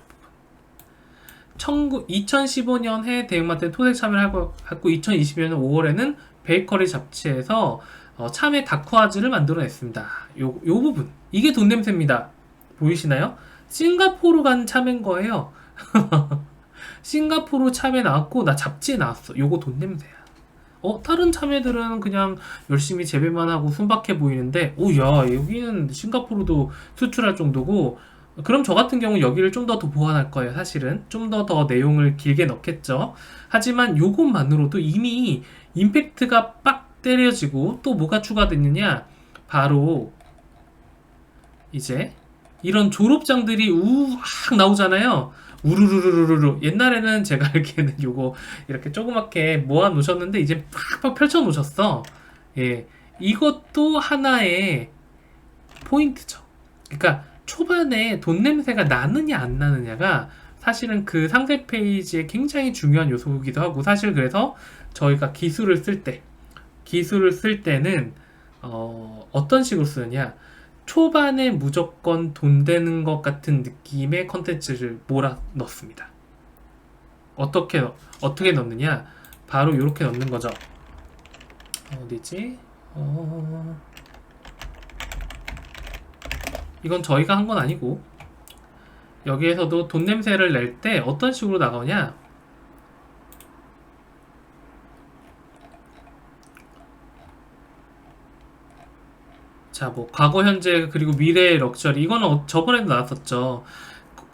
부분. 2015년에 대형마트에 토색 참여를 하고 2022년 5월에는 베이커리 잡지에서 참외 다크와즈를 만들어냈습니다. 요 부분. 이게 돈 냄새입니다. 보이시나요? 싱가포르 간 참외인 거예요. 싱가포르 참외 나왔고 나 잡지에 나왔어. 요거 돈 냄새야. 다른 참외들은 그냥 열심히 재배만 하고 순박해 보이는데, 야, 여기는 싱가포르도 수출할 정도고, 그럼 저 같은 경우 여기를 좀 더 보완할 거예요. 사실은 좀 더 내용을 길게 넣겠죠. 하지만 요것만으로도 이미 임팩트가 빡 때려지고, 또 뭐가 추가됐느냐, 바로 이제 이런 졸업장들이 우악 나오잖아요. 우르르르르르. 옛날에는 제가 알기에는 요거 이렇게 조그맣게 모아 놓으셨는데 이제 팍팍 펼쳐 놓으셨어. 예, 이것도 하나의 포인트죠. 그러니까 초반에 돈 냄새가 나느냐 안 나느냐가 사실은 그 상세 페이지에 굉장히 중요한 요소이기도 하고, 사실 그래서 저희가 기술을 쓸 때는 어떤 식으로 쓰느냐, 초반에 무조건 돈 되는 것 같은 느낌의 컨텐츠를 몰아 넣습니다. 어떻게 넣느냐, 바로 이렇게 넣는 거죠. 어디지? 이건 저희가 한 건 아니고, 여기에서도 돈 냄새를 낼 때 어떤 식으로 나가냐, 자, 뭐 과거, 현재, 그리고 미래의 럭셔리, 이거는 저번에도 나왔었죠.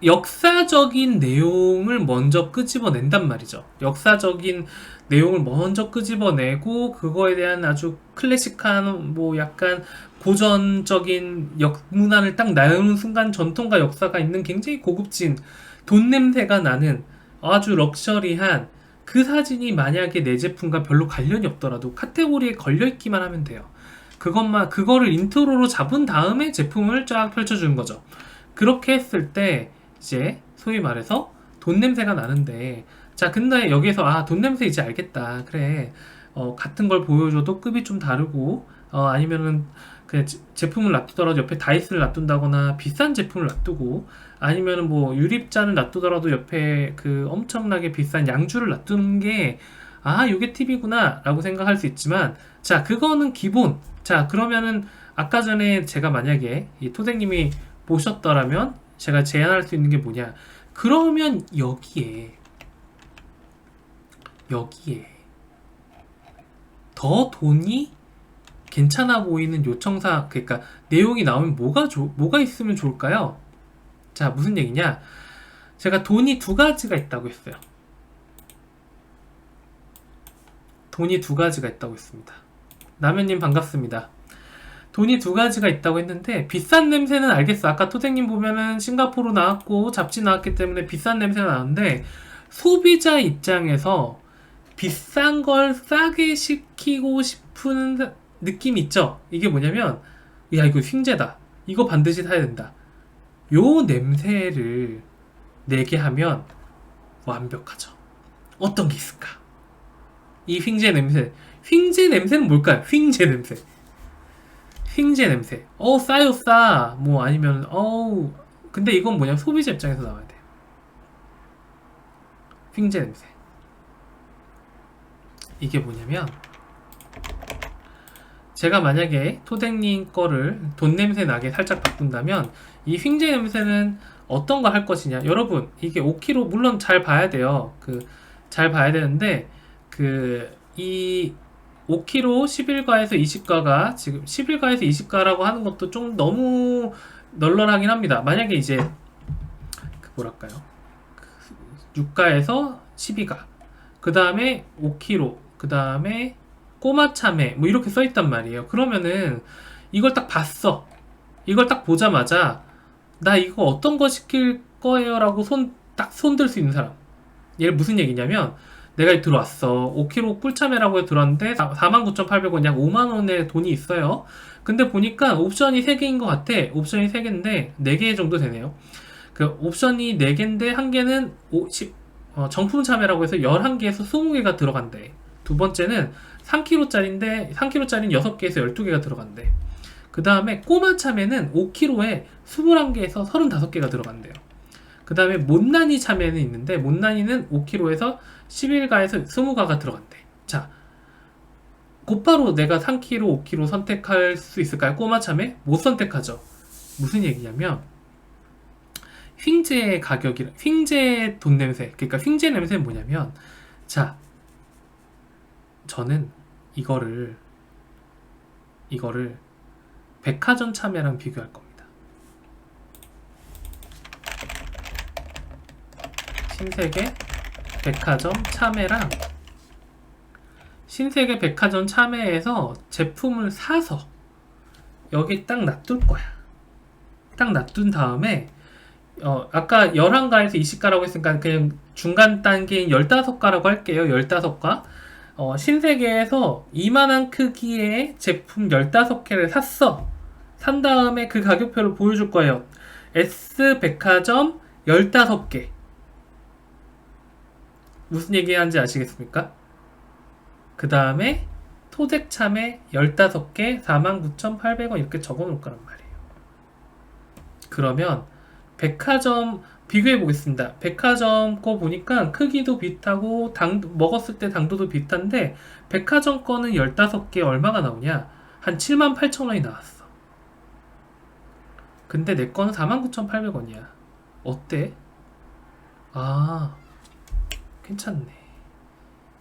역사적인 내용을 먼저 끄집어낸단 말이죠. 역사적인 내용을 먼저 끄집어내고, 그거에 대한 아주 클래식한 뭐 약간 고전적인 문화를 딱 나누는 순간 전통과 역사가 있는 굉장히 고급진 돈 냄새가 나는 아주 럭셔리한 그 사진이 만약에 내 제품과 별로 관련이 없더라도 카테고리에 걸려있기만 하면 돼요. 그거를 인트로로 잡은 다음에 제품을 쫙 펼쳐주는 거죠. 그렇게 했을 때 이제 소위 말해서 돈 냄새가 나는데, 자, 근데 여기에서 돈 냄새 이제 알겠다. 그래, 같은 걸 보여줘도 급이 좀 다르고, 아니면은 그냥 제품을 놔두더라도 옆에 다이스를 놔둔다거나 비싼 제품을 놔두고 아니면은 뭐 유립잔을 놔두더라도 옆에 그 엄청나게 비싼 양주를 놔두는 게 요게 팁이구나 라고 생각할 수 있지만 자 그거는 기본. 자 그러면은 아까 전에 제가 만약에 이 토대님이 보셨더라면 제가 제안할 수 있는 게 뭐냐, 그러면 여기에 더 돈이 괜찮아 보이는 요청사, 그러니까 내용이 나오면 뭐가 있으면 좋을까요? 자, 무슨 얘기냐? 제가 돈이 두 가지가 있다고 했어요. 돈이 두 가지가 있다고 했습니다. 라면님 반갑습니다. 돈이 두 가지가 있다고 했는데 비싼 냄새는 알겠어. 아까 토생님 보면은 싱가포르 나왔고 잡지 나왔기 때문에 비싼 냄새가 나는데 소비자 입장에서 비싼 걸 싸게 시키고 싶은 느낌 있죠? 이게 뭐냐면 야 이거 흉제다. 이거 반드시 사야 된다. 요 냄새를 내게 하면 완벽하죠. 어떤 게 있을까? 이 흉제 냄새. 흉제 냄새는 뭘까요? 흉제 냄새. 흉제 냄새. 싸요 싸. 뭐 아니면 근데 이건 뭐냐면 소비자 입장에서 나와야 돼요. 흉제 냄새. 이게 뭐냐면 제가 만약에 토댕님 거를 돈 냄새 나게 살짝 바꾼다면 이 흉제 냄새는 어떤 거 할 것이냐. 여러분 이게 5kg 물론 잘 봐야 돼요. 잘 봐야 되는데 이 5kg 10일가에서 20가가 지금 10일가에서 20가라고 하는 것도 좀 너무 널널하긴 합니다. 만약에 이제 뭐랄까요, 6가에서 12가 그 다음에 5kg 그 다음에 꼬마 참외 뭐 이렇게 써있단 말이에요. 그러면은 이걸 딱 봤어. 이걸 딱 보자마자 나 이거 어떤 거 시킬 거예요 라고 손들 수 있는 사람. 얘 무슨 얘기냐면 내가 들어왔어. 5kg 꿀참외라고 들어왔는데 49,800원, 약 5만원의 돈이 있어요. 근데 보니까 옵션이 3개인 것 같아. 옵션이 3개인데 4개 정도 되네요. 그 옵션이 4개인데 한 개는 정품 참외라고 해서 11개에서 20개가 들어간대. 두 번째는 3kg짜리인데 3kg짜리는 6개에서 12개가 들어간대. 그 다음에 꼬마 참외는 5kg에 21개에서 35개가 들어간대요. 그 다음에 못난이 참외는 있는데 못난이는 5kg에서 11가에서 20가가 들어간대. 자, 곧바로 내가 3kg, 5kg 선택할 수 있을까요? 꼬마 참외? 못 선택하죠. 무슨 얘기냐면 흉제 가격이, 흉제 돈 냄새, 그러니까 흉제 냄새는 뭐냐면, 자, 저는 이거를 백화점 참외랑 비교할 겁니다. 신세계 백화점 참외랑 신세계 백화점 참외에서 제품을 사서 여기 딱 놔둘 거야. 딱 놔둔 다음에 아까 11가에서 20가라고 했으니까 그냥 중간 단계인 15가라고 할게요. 15가. 신세계에서 이만한 크기의 제품 15개를 샀어. 산 다음에 그 가격표를 보여줄 거예요. S백화점 15개. 무슨 얘기하는지 아시겠습니까? 그 다음에 토색참외 15개 49,800원 이렇게 적어 놓을 거란 말이에요. 그러면 백화점 비교해 보겠습니다. 백화점 거 보니까 크기도 비슷하고 먹었을 때 당도도 비슷한데 백화점 거는 15개 얼마가 나오냐? 한 78,000원이 나왔어. 근데 내 거는 49,800원이야. 어때? 괜찮네.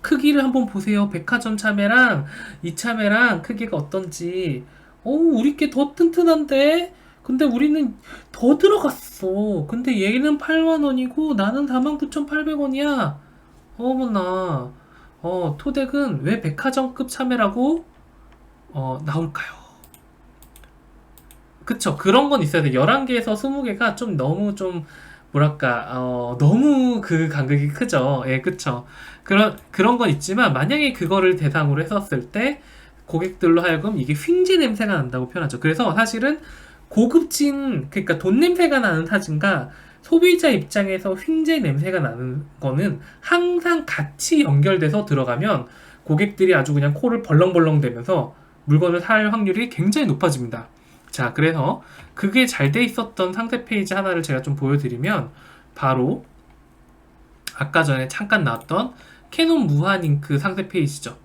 크기를 한번 보세요. 백화점 참외랑 이 참외랑 크기가 어떤지. 우리 게 더 튼튼한데? 근데 우리는 더 들어갔어. 근데 얘는 8만원이고 나는 49,800원이야. 어머나. 토덱은 왜 백화점급 참외라고 나올까요? 그쵸. 그런 건 있어야 돼. 11개에서 20개가 좀 너무 뭐랄까, 너무 그 간극이 크죠. 예, 그쵸. 그런 건 있지만, 만약에 그거를 대상으로 했었을 때, 고객들로 하여금 이게 흉지 냄새가 난다고 표현하죠. 그래서 사실은 고급진, 그러니까 돈 냄새가 나는 사진과 소비자 입장에서 흉제 냄새가 나는 거는 항상 같이 연결돼서 들어가면 고객들이 아주 그냥 코를 벌렁벌렁 대면서 물건을 살 확률이 굉장히 높아집니다. 자, 그래서 그게 잘 돼 있었던 상세 페이지 하나를 제가 좀 보여드리면 바로 아까 전에 잠깐 나왔던 캐논 무한 잉크 상세 페이지죠.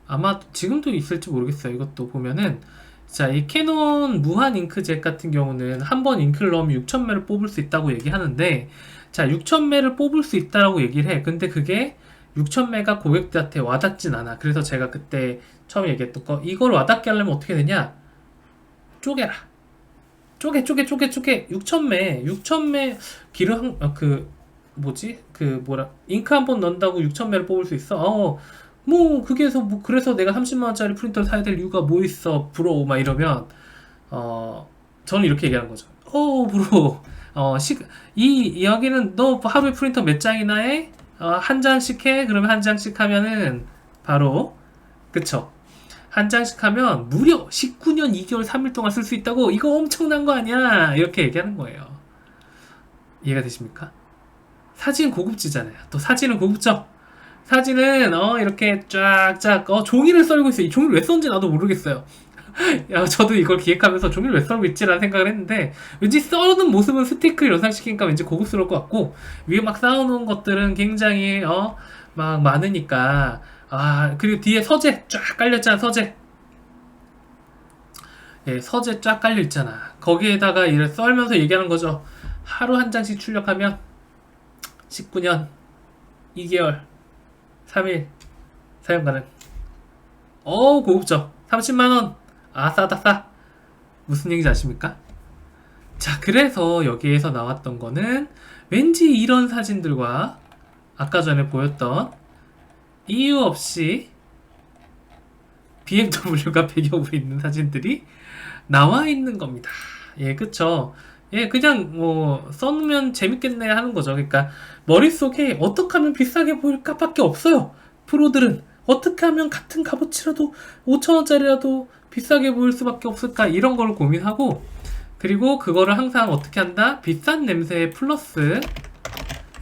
아마 지금도 있을지 모르겠어요. 이것도 보면은 자, 이 캐논 무한 잉크젯 같은 경우는 한 번 잉크를 넣으면 6000매를 뽑을 수 있다고 얘기하는데, 자, 6000매를 뽑을 수 있다라고 얘기를 해. 근데 그게 6000매가 고객들한테 와닿진 않아. 그래서 제가 그때 처음 얘기했던 거, 이걸 와닿게 하려면 어떻게 되냐? 쪼개라. 쪼개 6000매 기름 뭐지? 잉크 한 번 넣는다고 6000매를 뽑을 수 있어? 뭐 그게서 뭐 그래서 내가 30만 원짜리 프린터를 사야 될 이유가 뭐 있어? 브로 막 이러면 저는 이렇게 얘기하는 거죠. 브로. 이 이야기는 너 하루에 프린터 몇 장이나 해? 한 장씩 해? 그러면 한 장씩 하면은 바로 그쵸? 한 장씩 하면 무려 19년 2개월 3일 동안 쓸 수 있다고. 이거 엄청난 거 아니야? 이렇게 얘기하는 거예요. 이해가 되십니까? 사진 고급지잖아요. 또 사진은 고급져. 사진은 이렇게 쫙쫙 종이를 썰고 있어요. 이 종이를 왜 썼는지 나도 모르겠어요. 야, 저도 이걸 기획하면서 종이를 왜 썰고 있지라는 생각을 했는데, 왠지 써는 모습은 스티커를 연상시키니까 왠지 고급스러울 것 같고, 위에 막 쌓아놓은 것들은 굉장히 막 많으니까. 그리고 뒤에 서재 쫙 깔렸잖아. 서재. 예, 서재 쫙 깔려있잖아. 거기에다가 이를 썰면서 얘기하는 거죠. 하루 한 장씩 출력하면 19년 2개월 3일 사용 가능. 고급져. 30만원. 싸다, 싸. 무슨 얘기인지 아십니까? 자, 그래서 여기에서 나왔던 거는 왠지 이런 사진들과 아까 전에 보였던 이유 없이 BMW가 배경으로 있는 사진들이 나와 있는 겁니다. 예, 그쵸. 예, 그냥 써놓으면 재밌겠네 하는 거죠. 그러니까 머릿속에 어떻게 하면 비싸게 보일까 밖에 없어요. 프로들은 어떻게 하면 같은 값어치라도 5천원짜리라도 비싸게 보일 수밖에 없을까, 이런 걸 고민하고, 그리고 그거를 항상 어떻게 한다? 비싼 냄새 플러스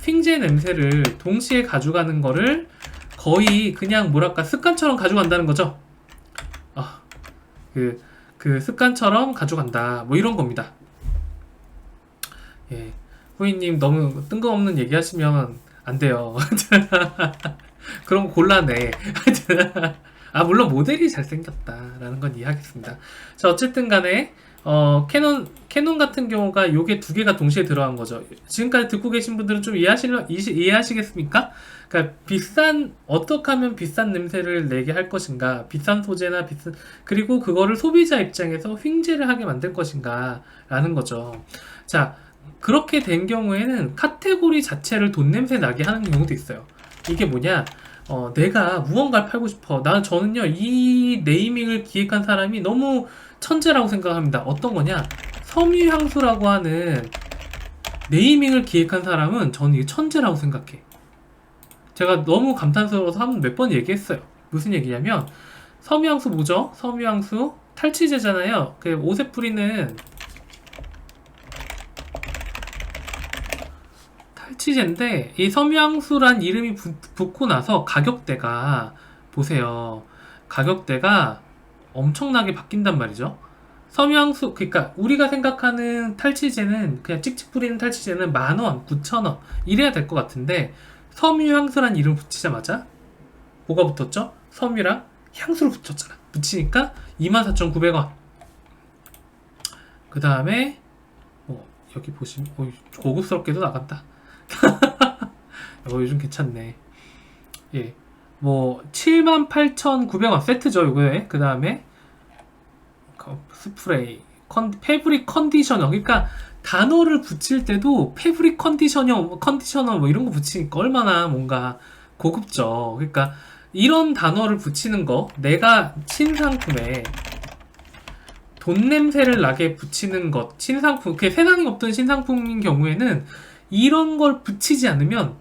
핑제 냄새를 동시에 가져가는 거를 거의 그냥 뭐랄까 습관처럼 가져간다는 거죠. 그 습관처럼 가져간다, 뭐 이런 겁니다. 예, 후이님 너무 뜬금없는 얘기 하시면 안 돼요. 그럼 곤란해. 물론 모델이 잘생겼다라는 건 이해하겠습니다. 자, 어쨌든 간에 캐논 같은 경우가 요게 두 개가 동시에 들어간 거죠. 지금까지 듣고 계신 분들은 좀 이해하시겠습니까? 그러니까 어떻게 하면 비싼 냄새를 내게 할 것인가, 비싼 소재나 그리고 그거를 소비자 입장에서 횡재를 하게 만들 것인가 라는 거죠. 자, 그렇게 된 경우에는 카테고리 자체를 돈 냄새 나게 하는 경우도 있어요. 이게 뭐냐? 내가 무언가를 팔고 싶어. 저는요, 이 네이밍을 기획한 사람이 너무 천재라고 생각합니다. 어떤 거냐? 섬유향수라고 하는 네이밍을 기획한 사람은 저는 이게 천재라고 생각해. 제가 너무 감탄스러워서 한 몇 번 얘기했어요. 무슨 얘기냐면, 섬유향수 뭐죠? 섬유향수 탈취제잖아요. 그 옷에 뿌리는 탈취제인데, 이 섬유향수란 이름이 붙고 나서 가격대가, 보세요. 가격대가 엄청나게 바뀐단 말이죠. 섬유향수, 그러니까 우리가 생각하는 탈취제는 그냥 찍찍 뿌리는 탈취제는 10,000원, 9,000원 이래야 될 것 같은데, 섬유향수란 이름 붙이자마자 뭐가 붙었죠? 섬유랑 향수를 붙였잖아. 붙이니까 24,900원. 그 다음에 여기 보시면 고급스럽게도 나간다. 요즘 괜찮네. 예, 78,900원 세트죠, 요거에. 그 다음에 스프레이, 패브릭 컨디셔너. 그러니까 단어를 붙일 때도 패브릭 컨디셔너 뭐 이런 거 붙이니까 얼마나 뭔가 고급져. 그러니까 이런 단어를 붙이는 거, 내가 신상품에 돈 냄새를 나게 붙이는 것, 신상품, 그게 세상에 없던 신상품인 경우에는 이런 걸 붙이지 않으면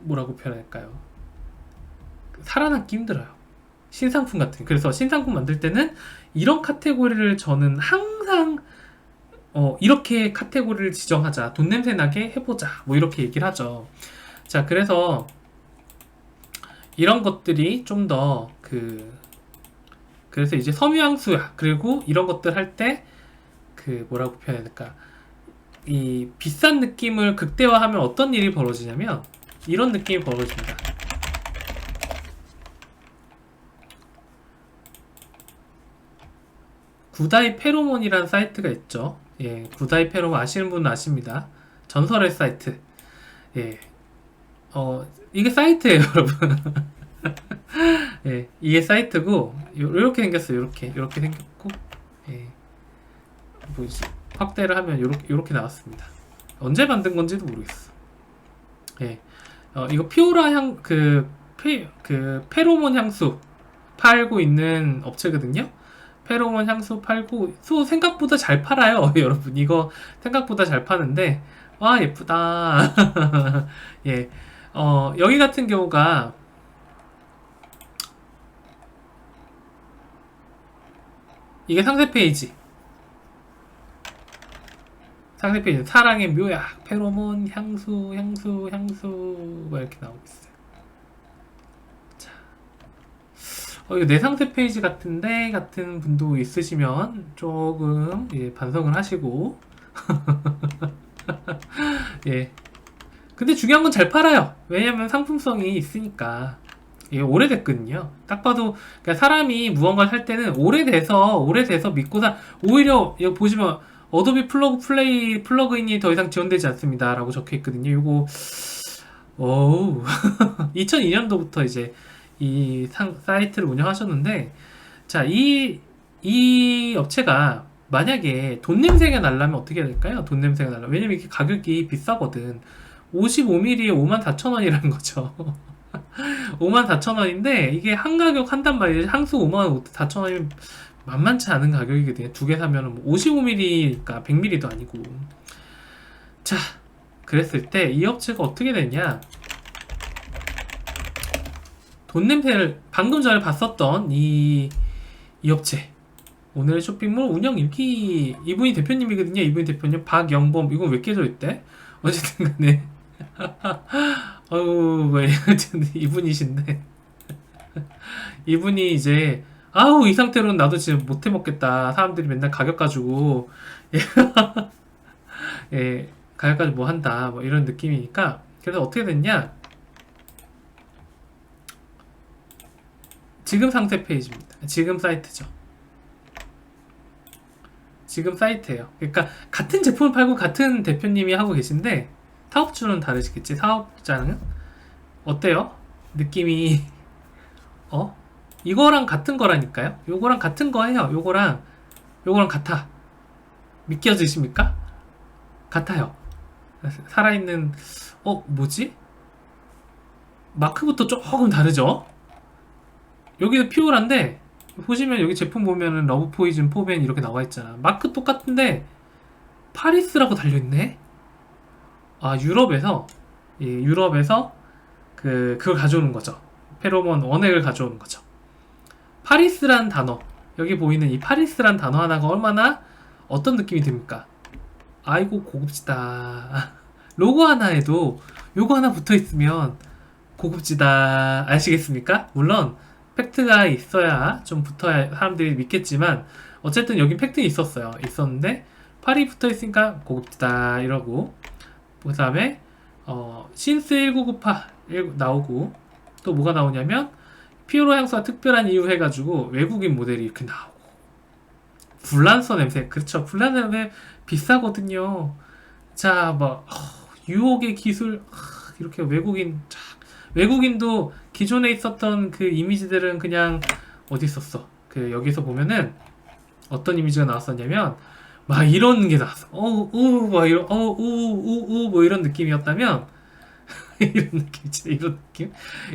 뭐라고 표현할까요? 살아남기 힘들어요. 신상품 같은. 그래서 신상품 만들 때는 이런 카테고리를 저는 항상 이렇게 카테고리를 지정하자. 돈 냄새 나게 해보자. 뭐 이렇게 얘기를 하죠. 자, 그래서 이런 것들이 좀 더 그래서 이제 섬유향수야. 그리고 이런 것들 할 때 그 뭐라고 표현해야 될까? 이 비싼 느낌을 극대화하면 어떤 일이 벌어지냐면 이런 느낌이 벌어집니다. 구다이 페로몬이라는 사이트가 있죠. 예, 구다이 페로몬 아시는 분은 아십니다. 전설의 사이트. 예, 이게 사이트예요, 여러분. 예, 이게 사이트고 요렇게 생겼어요. 요렇게 생겼고, 예, 뭐지? 확대를 하면 요렇게 나왔습니다. 언제 만든 건지도 모르겠어. 예, 이거 피오라 그 페로몬 향수 팔고 있는 업체거든요. 페로몬 향수 팔고 생각보다 잘 팔아요. 여러분 이거 생각보다 잘 파는데 와 예쁘다. 예, 여기 같은 경우가 이게 상세 페이지 사랑의 묘약 페로몬 향수가 이렇게 나오고 있어요. 자, 이거 내 상세 페이지 같은데 같은 분도 있으시면 조금 반성을 하시고 예. 근데 중요한 건 잘 팔아요. 왜냐면 상품성이 있으니까. 이게 오래됐거든요. 딱 봐도 그러니까 사람이 무언가를 할 때는 오래돼서 믿고 오히려 여기 보시면 어도비 플레이 플러그인이 더 이상 지원되지 않습니다 라고 적혀 있거든요. 요거 2002년도부터 이제 이 사이트를 운영하셨는데 자, 이 업체가 만약에 돈 냄새가 나려면 어떻게 해야 될까요? 돈 냄새가 나려면. 왜냐면 이게 가격이 비싸거든. 55mm에 54,000원이라는 거죠. 54,000원인데 이게 한 가격 한단 말이에요. 향수 54,000원이면 만만치 않은 가격이거든요. 두 개 사면은 55mm니까 100ml도 아니고. 자, 그랬을 때 이 업체가 어떻게 되냐? 돈 냄새를 방금 전에 봤었던 이 업체. 오늘의 쇼핑몰 운영 인기 이분이 대표님이거든요. 이분이 대표님 박영범. 이건 왜 깨져 있대? 어쨌든 간에 어우 왜 이분이신데 이분이 이제 아우 이 상태로는 나도 지금 못해 먹겠다. 사람들이 맨날 가격 가지고 예, 가격 가지고 뭐 한다 뭐 이런 느낌이니까 그래서 어떻게 됐냐? 지금 상세 페이지입니다. 지금 사이트죠. 지금 사이트예요. 그러니까 같은 제품을 팔고 같은 대표님이 하고 계신데 사업주는 다르시겠지. 사업자는 어때요? 느낌이 이거랑 같은 거라니까요. 요거랑 같은 거예요. 요거랑 같아. 믿겨지십니까? 같아요. 살아있는 뭐지? 마크부터 조금 다르죠? 여기도 피오라인데 보시면 여기 제품 보면은 러브 포이즌 포벤 이렇게 나와 있잖아. 마크 똑같은데 파리스라고 달려있네. 아 유럽에서 그걸 가져오는 거죠. 페로몬 원액을 가져오는 거죠. 파리스란 단어, 여기 보이는 이 파리스란 단어 하나가 얼마나 어떤 느낌이 듭니까? 아이고 고급지다. 로고 하나에도 요거 하나 붙어 있으면 고급지다. 아시겠습니까? 물론 팩트가 있어야 좀 붙어야 사람들이 믿겠지만 어쨌든 여기 팩트 있었는데 팔이 붙어 있으니까 고급지다 이러고 그 다음에 신스 1998 나오고 또 뭐가 나오냐면 피오로 향수가 특별한 이유 해가지고 외국인 모델이 이렇게 나오고 불란서 냄새. 그렇죠. 불란서 냄새 비싸거든요. 자, 뭐 유혹의 기술 이렇게 외국인도 기존에 있었던 그 이미지들은 그냥 어디 있었어? 그 여기서 보면은 어떤 이미지가 나왔었냐면 막 이런 게 나왔어. 막 이런 뭐 이런 느낌이었다면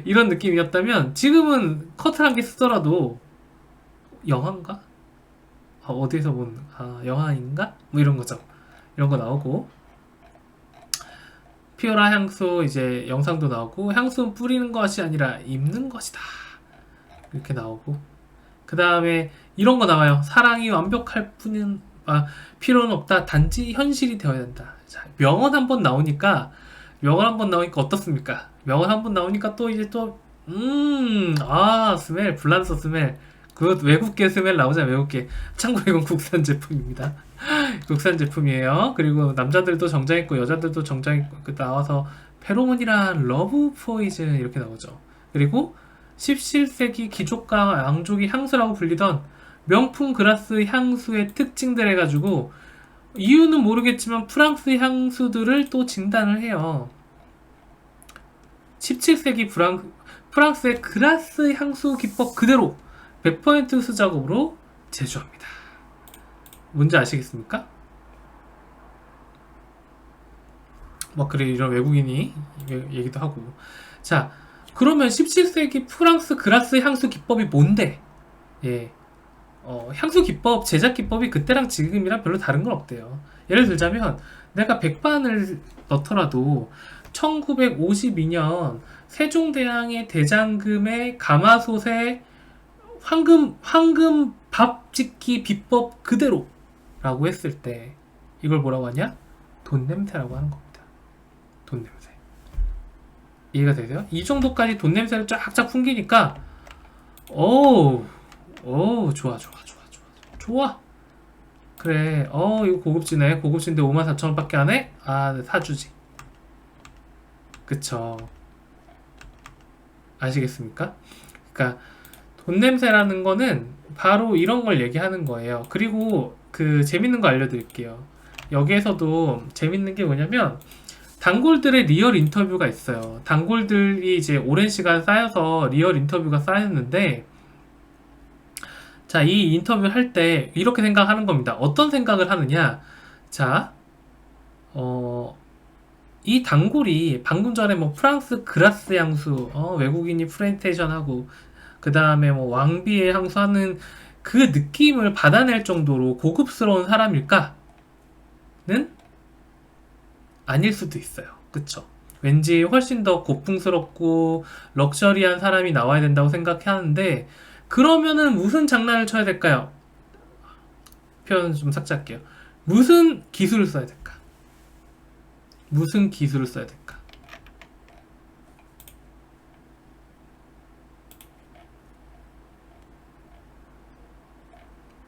이런 느낌이었다면 지금은 커트한 게 쓰더라도 영화인가? 어디서 본 영화인가? 뭐 이런 거죠. 이런 거 나오고 피오라 향수 이제 영상도 나오고 향수는 뿌리는 것이 아니라 입는 것이다 이렇게 나오고 그 다음에 이런 거 나와요. 사랑이 완벽할 뿐은 필요는 없다. 단지 현실이 되어야 된다. 자, 명언 한번 나오니까 어떻습니까? 명언 한번 나오니까 또 이제 스멜 불란서 스멜 그것 외국계 쓰면 나오잖아요. 외국계. 참고로 이건 국산 제품입니다. 국산 제품이에요. 그리고 남자들도 정장 있고 여자들도 정장 있고 나와서 페로몬이란 러브 포이즌 이렇게 나오죠. 그리고 17세기 귀족과 왕족이 향수라고 불리던 명품 그라스 향수의 특징들 해가지고 이유는 모르겠지만 프랑스 향수들을 또 진단을 해요. 17세기 프랑스의 그라스 향수 기법 그대로 100% 수작업으로 제조합니다. 뭔지 아시겠습니까? 뭐 그래 이런 외국인이 얘기도 하고. 자, 그러면 17세기 프랑스 그라스 향수 기법이 뭔데? 예. 향수 기법, 제작 기법이 그때랑 지금이랑 별로 다른 건 없대요. 예를 들자면 내가 백반을 넣더라도 1952년 세종대왕의 대장금의 가마솥에 황금 밥 짓기 비법 그대로라고 했을 때 이걸 뭐라고 하냐? 돈 냄새라고 하는 겁니다. 돈 냄새. 이해가 되세요? 이 정도까지 돈 냄새를 쫙쫙 풍기니까 오 좋아 그래 이거 고급지네. 고급진데 54,000원 밖에 안 해? 아 사주지. 그쵸. 아시겠습니까? 그러니까 돈 냄새라는 거는 바로 이런 걸 얘기하는 거예요. 그리고 그 재밌는 거 알려드릴게요. 여기에서도 재밌는 게 뭐냐면 단골들의 리얼 인터뷰가 있어요. 단골들이 이제 오랜 시간 쌓여서 리얼 인터뷰가 쌓였는데, 자, 이 인터뷰를 할 때 이렇게 생각하는 겁니다. 어떤 생각을 하느냐? 자, 이 단골이 방금 전에 뭐 프랑스 그라스 향수, 외국인이 프렌테이션 하고, 그 다음에 뭐 왕비의 향수 하는 그 느낌을 받아낼 정도로 고급스러운 사람일까? 는 아닐 수도 있어요. 그쵸? 왠지 훨씬 더 고풍스럽고 럭셔리한 사람이 나와야 된다고 생각하는데, 그러면은 무슨 장난을 쳐야 될까요? 표현 좀 삭제할게요. 무슨 기술을 써야 될까? 무슨 기술을 써야 될까?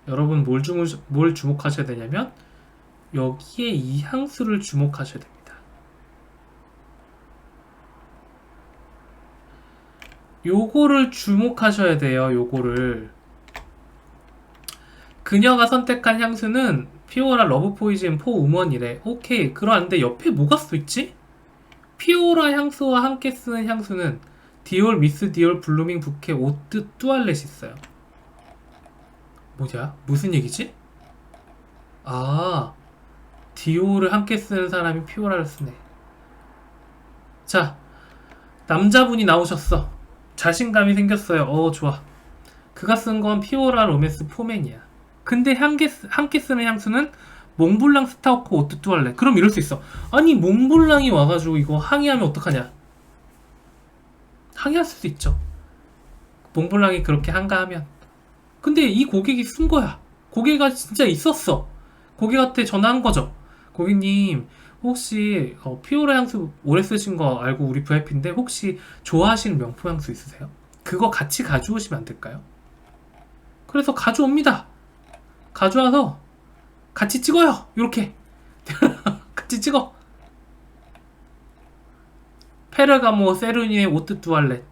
여러분 뭘 주목하셔야 되냐면 여기에 이 향수를 주목하셔야 됩니다. 요거를 주목하셔야 돼요. 요거를. 그녀가 선택한 향수는 피오라 러브 포이즌 포 우먼이래. 오케이. 그러는데 옆에 뭐가 써있지? 피오라 향수와 함께 쓰는 향수는 디올 미스 디올 블루밍 부케 오트 뚜알렛이 있어요. 뭐냐? 무슨 얘기지? 아, 디올을 함께 쓰는 사람이 피오라를 쓰네. 자, 남자분이 나오셨어. 자신감이 생겼어요. 좋아. 그가 쓴 건 피오라 로메스 포맨이야. 근데 함께 쓰는 향수는 몽블랑 스타우코 오트 뚜알렛. 그럼 이럴 수 있어. 아니 몽블랑이 와가지고 이거 항의하면 어떡하냐? 항의할 수도 있죠. 몽블랑이 그렇게 한가하면. 근데 이 고객이 쓴 거야. 고객가 진짜 있었어. 고객한테 전화한 거죠. 고객님 혹시 피오라 향수 오래 쓰신 거 알고 우리 VIP인데 혹시 좋아하시는 명품 향수 있으세요? 그거 같이 가져오시면 안 될까요? 그래서 가져옵니다. 가져와서 같이 찍어요. 이렇게 같이 찍어. 페르가모 세르니의 오트 뚜알렛.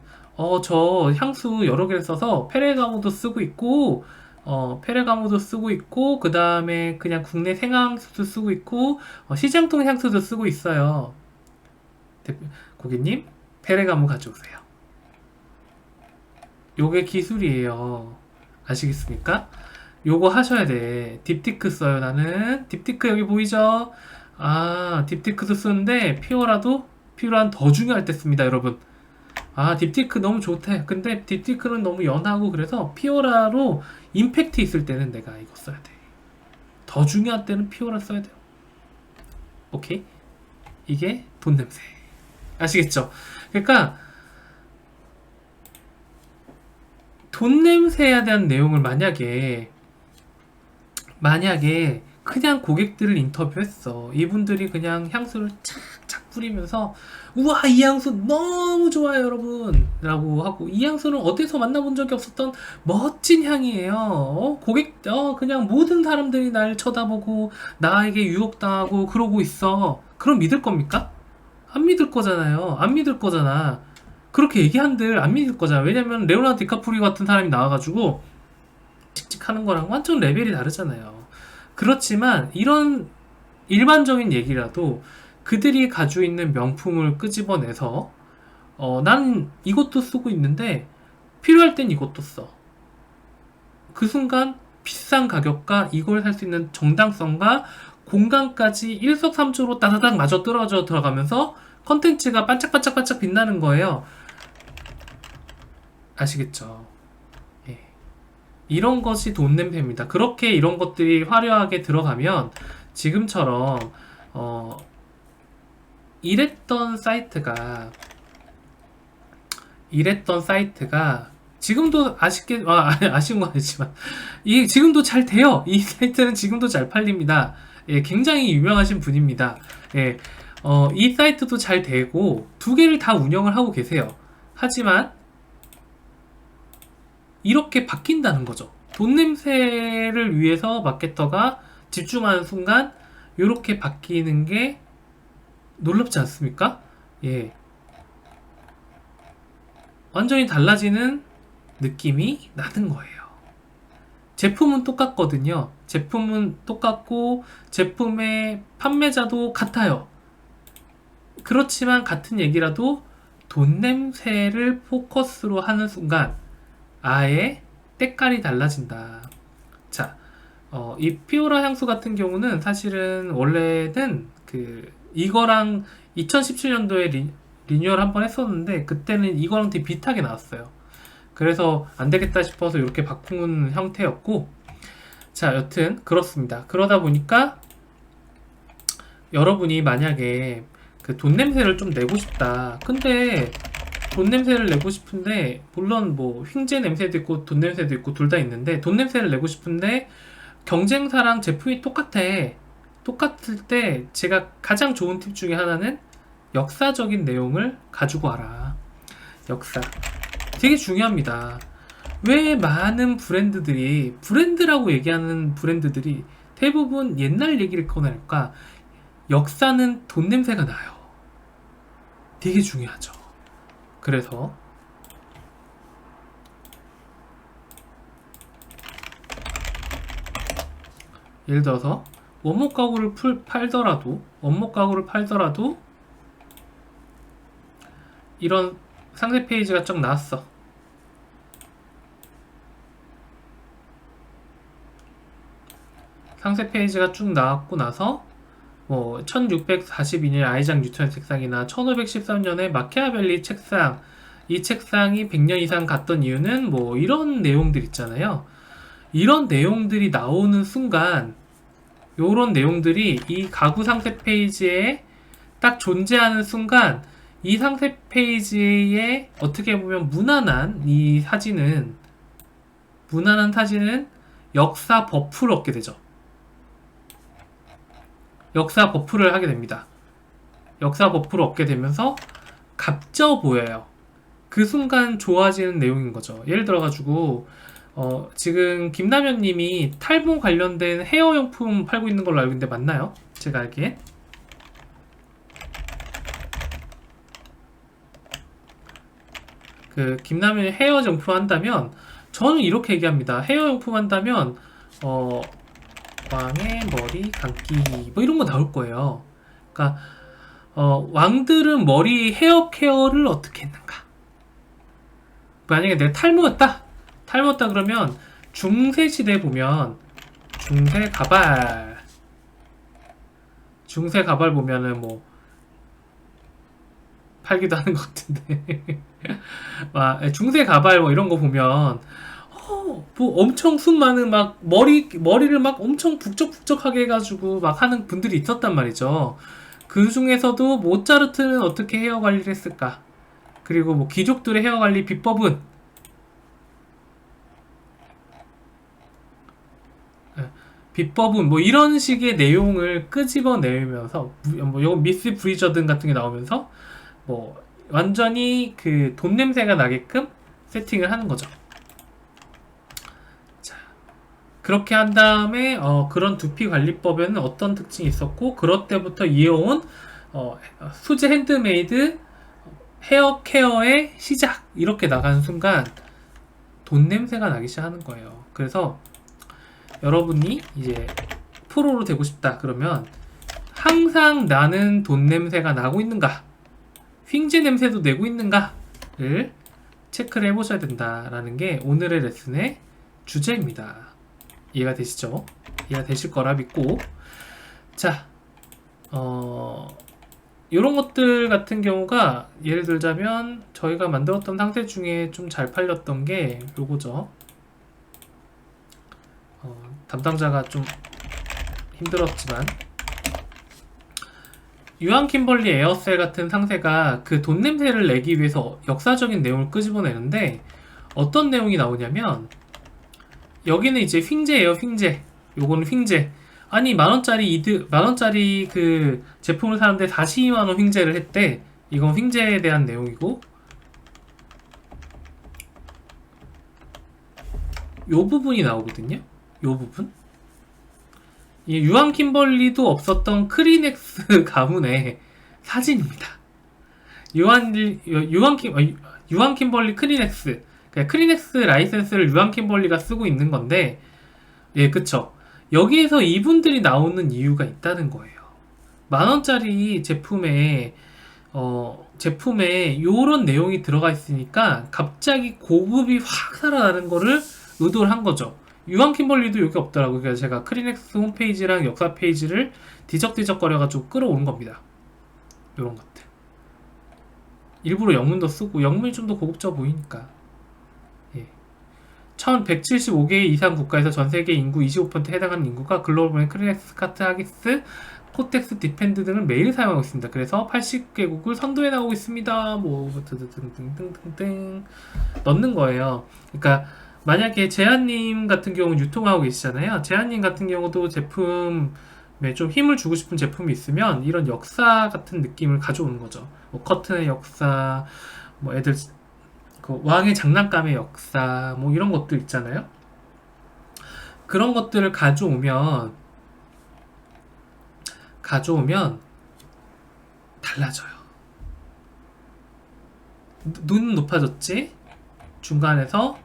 저 향수 여러 개를 써서 페르가모도 쓰고 있고 페르가모도 쓰고 있고 그 다음에 그냥 국내 생향수도 쓰고 있고 시장통 향수도 쓰고 있어요. 고객님 페르가모 가져오세요. 요게 기술이에요. 아시겠습니까? 요거 하셔야 돼. 딥티크 써요. 나는 딥티크 여기 보이죠? 딥티크도 쓰는데 피오라는 더 중요할 때 씁니다, 여러분. 딥티크 너무 좋대. 근데 딥티크는 너무 연하고 그래서 피오라로 임팩트 있을 때는 내가 이거 써야 돼. 더 중요한 때는 피오라 써야 돼요. 오케이? 이게 돈 냄새. 아시겠죠? 그러니까 돈 냄새에 대한 내용을 만약에 그냥 고객들을 인터뷰했어. 이분들이 그냥 향수를 착착 뿌리면서 우와 이 향수 너무 좋아요 여러분 라고 하고, 이 향수는 어디서 만나본 적이 없었던 멋진 향이에요. 그냥 모든 사람들이 날 쳐다보고 나에게 유혹당하고 그러고 있어. 그럼 믿을 겁니까? 안 믿을 거잖아요. 안 믿을 거잖아. 그렇게 얘기한들 안 믿을 거잖아. 왜냐면 레오나르도 디카프리오 같은 사람이 나와가지고 칙칙하는 거랑 완전 레벨이 다르잖아요. 그렇지만 이런 일반적인 얘기라도 그들이 가지고 있는 명품을 끄집어내서 난 이것도 쓰고 있는데 필요할 땐 이것도 써. 그 순간 비싼 가격과 이걸 살 수 있는 정당성과 공간까지 일석삼조로 따다닥 마저 떨어져 들어가면서 컨텐츠가 반짝반짝반짝 빛나는 거예요. 아시겠죠? 예. 이런 것이 돈 냄새입니다. 그렇게 이런 것들이 화려하게 들어가면 지금처럼 이랬던 사이트가 지금도 아쉬운 건 아니지만 지금도 잘 돼요. 이 사이트는 지금도 잘 팔립니다. 예, 굉장히 유명하신 분입니다. 예, 이 사이트도 잘 되고 두 개를 다 운영을 하고 계세요. 하지만 이렇게 바뀐다는 거죠. 돈 냄새를 위해서 마케터가 집중하는 순간 이렇게 바뀌는 게 놀랍지 않습니까? 예. 완전히 달라지는 느낌이 나는 거예요. 제품은 똑같거든요. 제품은 똑같고 제품의 판매자도 같아요. 그렇지만 같은 얘기라도 돈 냄새를 포커스로 하는 순간 아예 때깔이 달라진다. 자, 이 피오라 향수 같은 경우는 사실은 원래는 이거랑 2017년도에 리뉴얼 한번 했었는데 그때는 이거랑 되게 비슷하게 나왔어요. 그래서 안 되겠다 싶어서 이렇게 바꾼 형태였고, 자, 여튼 그렇습니다. 그러다 보니까 여러분이 만약에 그 돈 냄새를 좀 내고 싶다. 근데 돈 냄새를 내고 싶은데 물론 뭐 흉제 냄새도 있고 돈 냄새도 있고 둘 다 있는데, 돈 냄새를 내고 싶은데 경쟁사랑 제품이 똑같을 때 제가 가장 좋은 팁 중에 하나는 역사적인 내용을 가지고 와라. 역사 되게 중요합니다. 왜 많은 브랜드라고 얘기하는 브랜드들이 대부분 옛날 얘기를 꺼낼까? 역사는 돈 냄새가 나요. 되게 중요하죠. 그래서 예를 들어서 원목 가구를 팔더라도 이런 상세 페이지가 쭉 나왔어. 상세 페이지가 쭉 나왔고 나서 뭐 1642년 아이작 뉴턴 책상이나 1513년에 마키아벨리 책상, 이 책상이 100년 이상 갔던 이유는 뭐 이런 내용들 있잖아요. 이런 내용들이 나오는 순간, 요런 내용들이 이 가구 상세 페이지에 딱 존재하는 순간, 이 상세 페이지에 어떻게 보면 무난한 사진은 역사 버프를 얻게 되죠. 역사 버프를 하게 됩니다. 역사 버프를 얻게 되면서 값져 보여요. 그 순간 좋아지는 내용인 거죠. 예를 들어가지고 지금 김남현님이 탈모 관련된 헤어용품 팔고 있는 걸로 알고 있는데 맞나요? 제가 알기에 김남현이 헤어용품 한다면 저는 이렇게 얘기합니다. 헤어용품 한다면 왕의 머리 감기 뭐 이런 거 나올 거예요. 그러니까 왕들은 머리 헤어 케어를 어떻게 했는가? 만약에 내가 탈모였다 그러면 중세 시대 보면 중세 가발 보면은 뭐 팔기도 하는 것 같은데 중세 가발 뭐 이런 거 보면 뭐 엄청 숱 많은 막 머리를 막 엄청 북적북적하게 해가지고 막 하는 분들이 있었단 말이죠. 그 중에서도 모차르트는 어떻게 헤어 관리를 했을까? 그리고 뭐 귀족들의 헤어 관리 비법은 비법은 뭐 이런 식의 내용을 끄집어내면서 뭐 요거 미스 브리저든 같은 게 나오면서 뭐 완전히 그 돈 냄새가 나게끔 세팅을 하는 거죠. 자, 그렇게 한 다음에 그런 두피 관리법에는 어떤 특징이 있었고 그럴 때부터 이어온 수제 핸드메이드 헤어 케어의 시작 이렇게 나가는 순간 돈 냄새가 나기 시작하는 거예요. 그래서 여러분이 이제 프로로 되고 싶다 그러면 항상 나는 돈 냄새가 나고 있는가, 휭제 냄새도 내고 있는가를 체크를 해보셔야 된다라는 게 오늘의 레슨의 주제입니다. 이해가 되시죠? 이해가 되실 거라 믿고, 자, 이런 것들 같은 경우가 예를 들자면 저희가 만들었던 상세 중에 좀 잘 팔렸던 게 요거죠. 담당자가 좀 힘들었지만 유한 킴벌리 에어셀 같은 상세가 그 돈 냄새를 내기 위해서 역사적인 내용을 끄집어내는데 어떤 내용이 나오냐면 여기는 이제 휭제예요. 휭제. 요거는 휭제. 아니 만원짜리 그 제품을 사는데 42만원 휭제를 했대. 이건 휭제에 대한 내용이고 요 부분이 나오거든요. 요 부분. 이 유한 킴벌리도 없었던 크리넥스 가문의 사진입니다. 유한 킴벌리 크리넥스. 그러니까 크리넥스 라이센스를 유한 킴벌리가 쓰고 있는 건데, 예, 그쵸. 여기에서 이분들이 나오는 이유가 있다는 거예요. 만원짜리 제품에 요런 내용이 들어가 있으니까 갑자기 고급이 확 살아나는 거를 의도를 한 거죠. 유한 킴벌리도 여기 없더라고요. 그래서 제가 크리넥스 홈페이지랑 역사 페이지를 뒤적뒤적거려가지고 끌어오는 겁니다. 요런 것들. 일부러 영문도 쓰고, 영문이 좀 더 고급져 보이니까. 예. 1175개 이상 국가에서 전세계 인구 25%에 해당하는 인구가 글로벌 브랜드 크리넥스, 카트, 하기스, 코텍스, 디펜드 등을 매일 사용하고 있습니다. 그래서 80개국을 선도해 나오고 있습니다. 뭐 등등등등등 넣는 거예요. 그러니까 만약에 재한님 같은 경우는 유통하고 계시잖아요. 재한님 같은 경우도 제품에 좀 힘을 주고 싶은 제품이 있으면 이런 역사 같은 느낌을 가져오는 거죠. 뭐 커튼의 역사, 뭐 애들 그 왕의 장난감의 역사, 뭐 이런 것들 있잖아요. 그런 것들을 가져오면 달라져요. 눈 높아졌지? 중간에서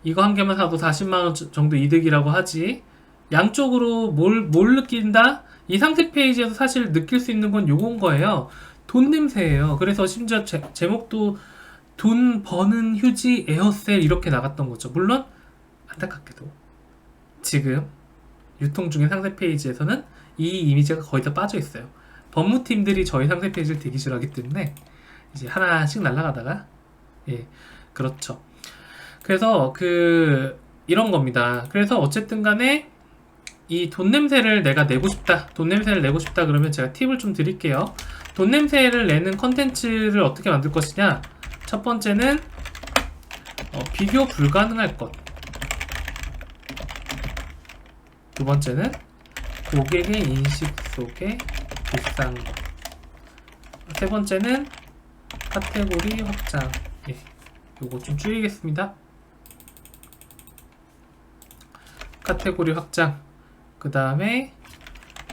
이거 한 개만 사도 40만원 정도 이득이라고 하지. 양쪽으로 뭘 느낀다? 이 상세 페이지에서 사실 느낄 수 있는 건 요건 거예요. 돈 냄새예요. 그래서 심지어 제목도 돈 버는 휴지 에어셀 이렇게 나갔던 거죠. 물론 안타깝게도 지금 유통 중인 상세 페이지에서는 이 이미지가 거의 다 빠져 있어요. 법무팀들이 저희 상세 페이지를 되게 싫어하기 때문에 이제 하나씩 날아가다가, 예, 그렇죠. 그래서 이런 겁니다. 그래서 어쨌든 간에 이 돈 냄새를 내고 싶다 그러면 제가 팁을 좀 드릴게요. 돈 냄새를 내는 컨텐츠를 어떻게 만들 것이냐. 첫 번째는 비교 불가능할 것. 두 번째는 고객의 인식 속에 비싼 것. 세 번째는 카테고리 확장. 예, 요거 좀 줄이겠습니다. 카테고리 확장. 그 다음에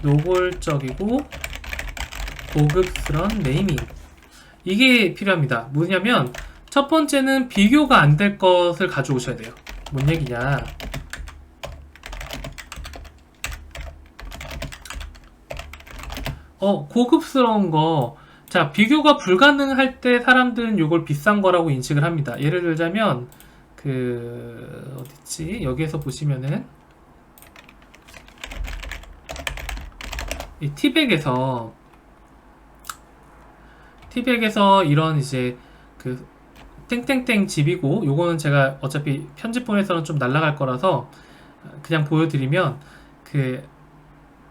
노골적이고 고급스러운 네이밍. 이게 필요합니다. 뭐냐면 첫 번째는 비교가 안 될 것을 가져오셔야 돼요. 뭔 얘기냐. 고급스러운 거. 자, 비교가 불가능할 때 사람들은 이걸 비싼 거라고 인식을 합니다. 예를 들자면 어딨지? 여기에서 보시면은 이 티백에서 이런 이제 땡땡땡 집이고, 요거는 제가 어차피 편집본에서는 좀 날라갈 거라서 그냥 보여드리면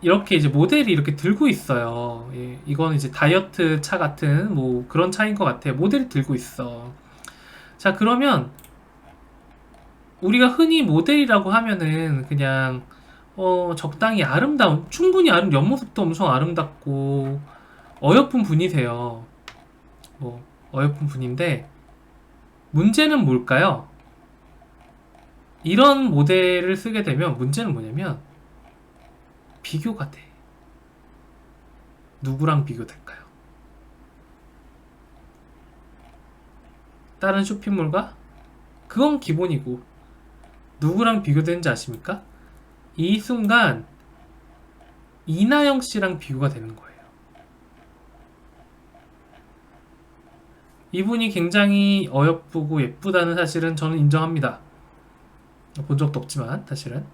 이렇게 이제 모델이 이렇게 들고 있어요. 예, 이건 이제 다이어트 차 같은 뭐 그런 차인 것 같아요. 모델이 들고 있어. 자, 그러면 우리가 흔히 모델이라고 하면은 그냥 적당히 아름다운, 충분히 옆모습도 엄청 아름답고 어여쁜 분이세요. 뭐 어여쁜 분인데 문제는 뭘까요? 이런 모델을 쓰게 되면 문제는 뭐냐면 비교가 돼. 누구랑 비교될까요? 다른 쇼핑몰과? 그건 기본이고 누구랑 비교되는지 아십니까? 이 순간 이나영 씨랑 비교가 되는 거예요. 이분이 굉장히 어여쁘고 예쁘다는 사실은 저는 인정합니다. 본 적도 없지만 사실은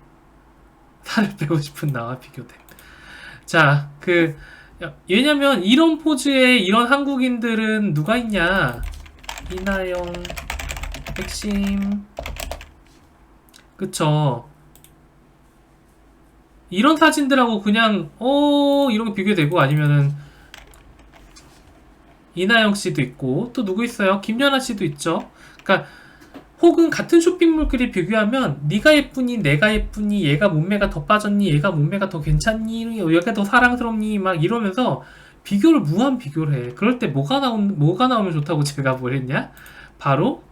살을 빼고 싶은 나와 비교됨. 자, 왜냐면 이런 포즈에 이런 한국인들은 누가 있냐? 이나영, 핵심, 그쵸? 이런 사진들하고 그냥 이런 거 비교되고 아니면은 이나영 씨도 있고 또 누구 있어요? 김연아 씨도 있죠. 그러니까 혹은 같은 쇼핑몰끼리 비교하면 네가 예쁘니 내가 예쁘니 얘가 몸매가 더 빠졌니 얘가 몸매가 더 괜찮니 얘가 더 사랑스럽니 막 이러면서 비교를 무한 비교를 해. 그럴 때 뭐가 나오면 좋다고 제가 뭘 했냐? 바로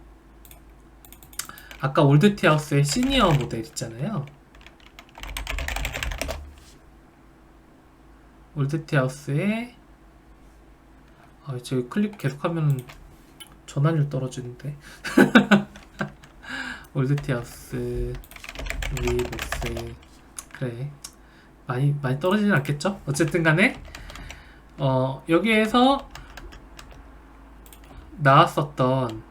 아까 올드티하우스의 시니어 모델 있잖아요. 올드티하우스의 저 클릭 계속하면 전환율 떨어지는데. 올드티하우스 리보스 그래 많이 떨어지진 않겠죠? 어쨌든 간에 여기에서 나왔었던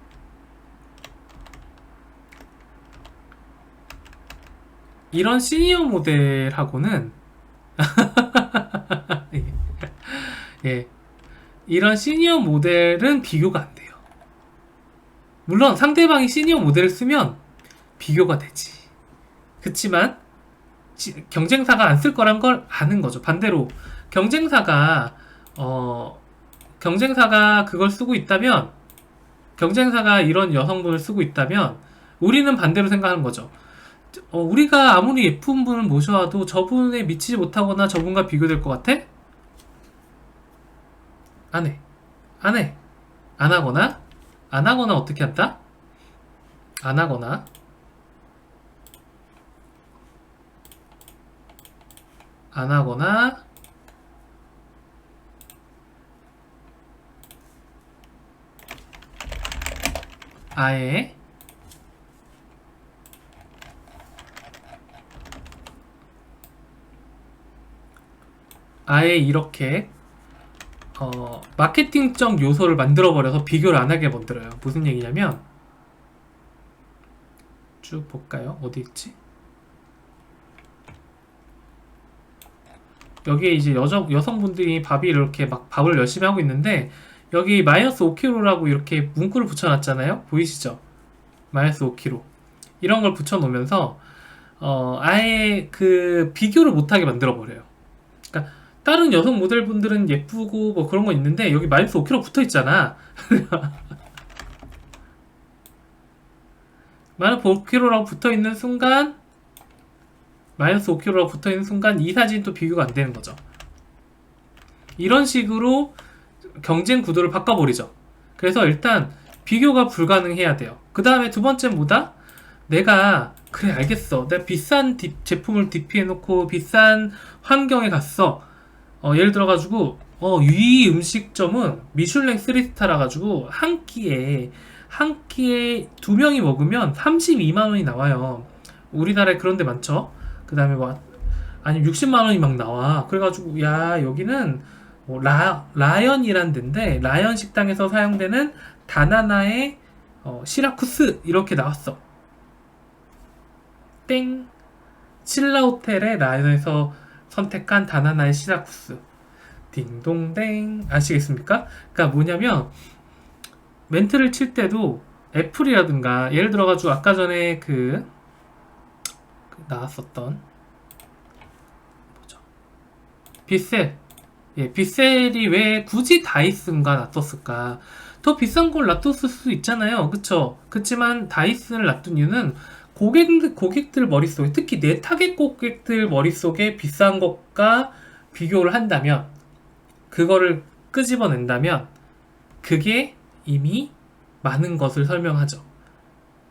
이런 시니어 모델하고는 예, 이런 시니어 모델은 비교가 안 돼요. 물론 상대방이 시니어 모델을 쓰면 비교가 되지. 그치만 경쟁사가 안 쓸 거란 걸 아는 거죠. 반대로 경쟁사가 그걸 쓰고 있다면 경쟁사가 이런 여성분을 쓰고 있다면 우리는 반대로 생각하는 거죠. 우리가 아무리 예쁜 분을 모셔와도 저분에 미치지 못하거나 저분과 비교될 것 같아? 안 해. 안 해. 안 하거나 어떻게 한다? 안 하거나 아예 이렇게 마케팅적 요소를 만들어버려서 비교를 안 하게 만들어요. 무슨 얘기냐면 쭉 볼까요? 어디 있지? 여기에 이제 여성분들이 밥이 이렇게 막 밥을 열심히 하고 있는데 여기 마이너스 5kg라고 이렇게 문구를 붙여놨잖아요. 보이시죠? 마이너스 5kg 이런 걸 붙여놓으면서 아예 비교를 못하게 만들어버려요. 그러니까 다른 여성 모델분들은 예쁘고 뭐 그런 거 있는데 여기 마이너스 5kg 붙어있잖아. 마이너스 5kg라고 붙어있는 순간 마이너스 5kg라고 붙어있는 순간 이 사진도 비교가 안 되는 거죠. 이런 식으로 경쟁 구도를 바꿔버리죠. 그래서 일단 비교가 불가능해야 돼요. 그 다음에 두 번째는 뭐다? 내가 그래 알겠어. 내가 비싼 제품을 DP해놓고 비싼 환경에 갔어. 예를 들어가지고 이 음식점은 미슐랭 3스타라 가지고 한 끼에 두 명이 먹으면 32만 원이 나와요. 우리나라에 그런 데 많죠. 그 다음에 아니면 60만 원이 막 나와. 그래가지고 야 여기는 뭐 라연이란 데인데 라연 식당에서 사용되는 다나나의 시라쿠스 이렇게 나왔어. 땡. 신라호텔의 라연에서 선택한 다나나의 시라쿠스. 딩동댕. 아시겠습니까? 그러니까 뭐냐면 멘트를 칠 때도 애플이라든가 예를 들어가지고 아까 전에 나왔었던 뭐죠? 빗셀. 예, 빗셀이 왜 굳이 다이슨과 놔뒀을까? 더 비싼 걸 놔뒀을 수도 있잖아요. 그쵸? 그치만 다이슨을 놔둔 이유는 고객들 머릿속에, 특히 내 타겟 고객들 머릿속에 비싼 것과 비교를 한다면, 그거를 끄집어낸다면, 그게 이미 많은 것을 설명하죠.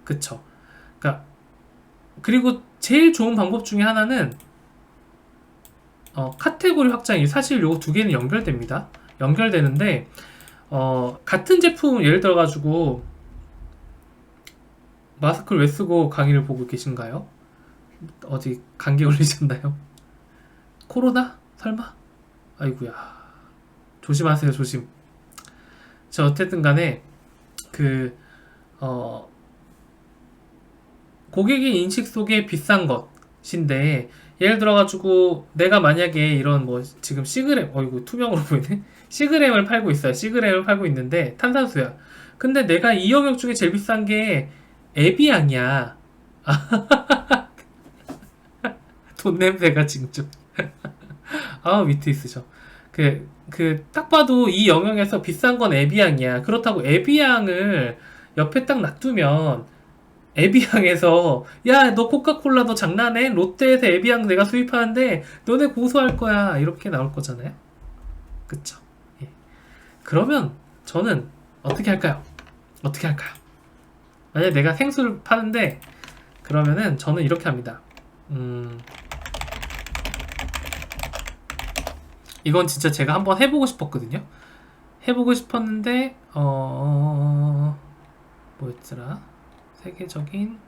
그쵸? 그러니까 그리고 제일 좋은 방법 중에 하나는 카테고리 확장이, 사실 요거 두 개는 연결됩니다. 연결되는데 같은 제품 예를 들어 가지고, 마스크를 왜 쓰고 강의를 보고 계신가요? 어디 감기 걸리셨나요? 코로나? 설마? 아이구야, 조심하세요, 조심. 자, 어쨌든 간에 그 고객의 인식 속에 비싼 것인데, 예를 들어가지고 내가 만약에 이런 뭐 지금 시그램, 이거 투명으로 보이네. 시그램을 팔고 있어요. 시그램을 팔고 있는데 탄산수야. 근데 내가 이 영역 중에 제일 비싼 게 에비앙이야. 돈 냄새가 징조. 아, 위트 있으셔. 딱 봐도 이 영역에서 비싼 건 에비앙이야. 그렇다고 에비앙을 옆에 딱 놔두면, 에비앙에서 야, 너 코카콜라 너 장난해? 롯데에서 에비앙 내가 수입하는데 너네 고소할 거야, 이렇게 나올 거잖아요. 그쵸? 예. 그러면 저는 어떻게 할까요? 어떻게 할까요? 만약에 내가 생수를 파는데, 그러면은 저는 이렇게 합니다. 이건 진짜 제가 한번 해보고 싶었거든요. 해보고 싶었는데 뭐였더라? 세계적인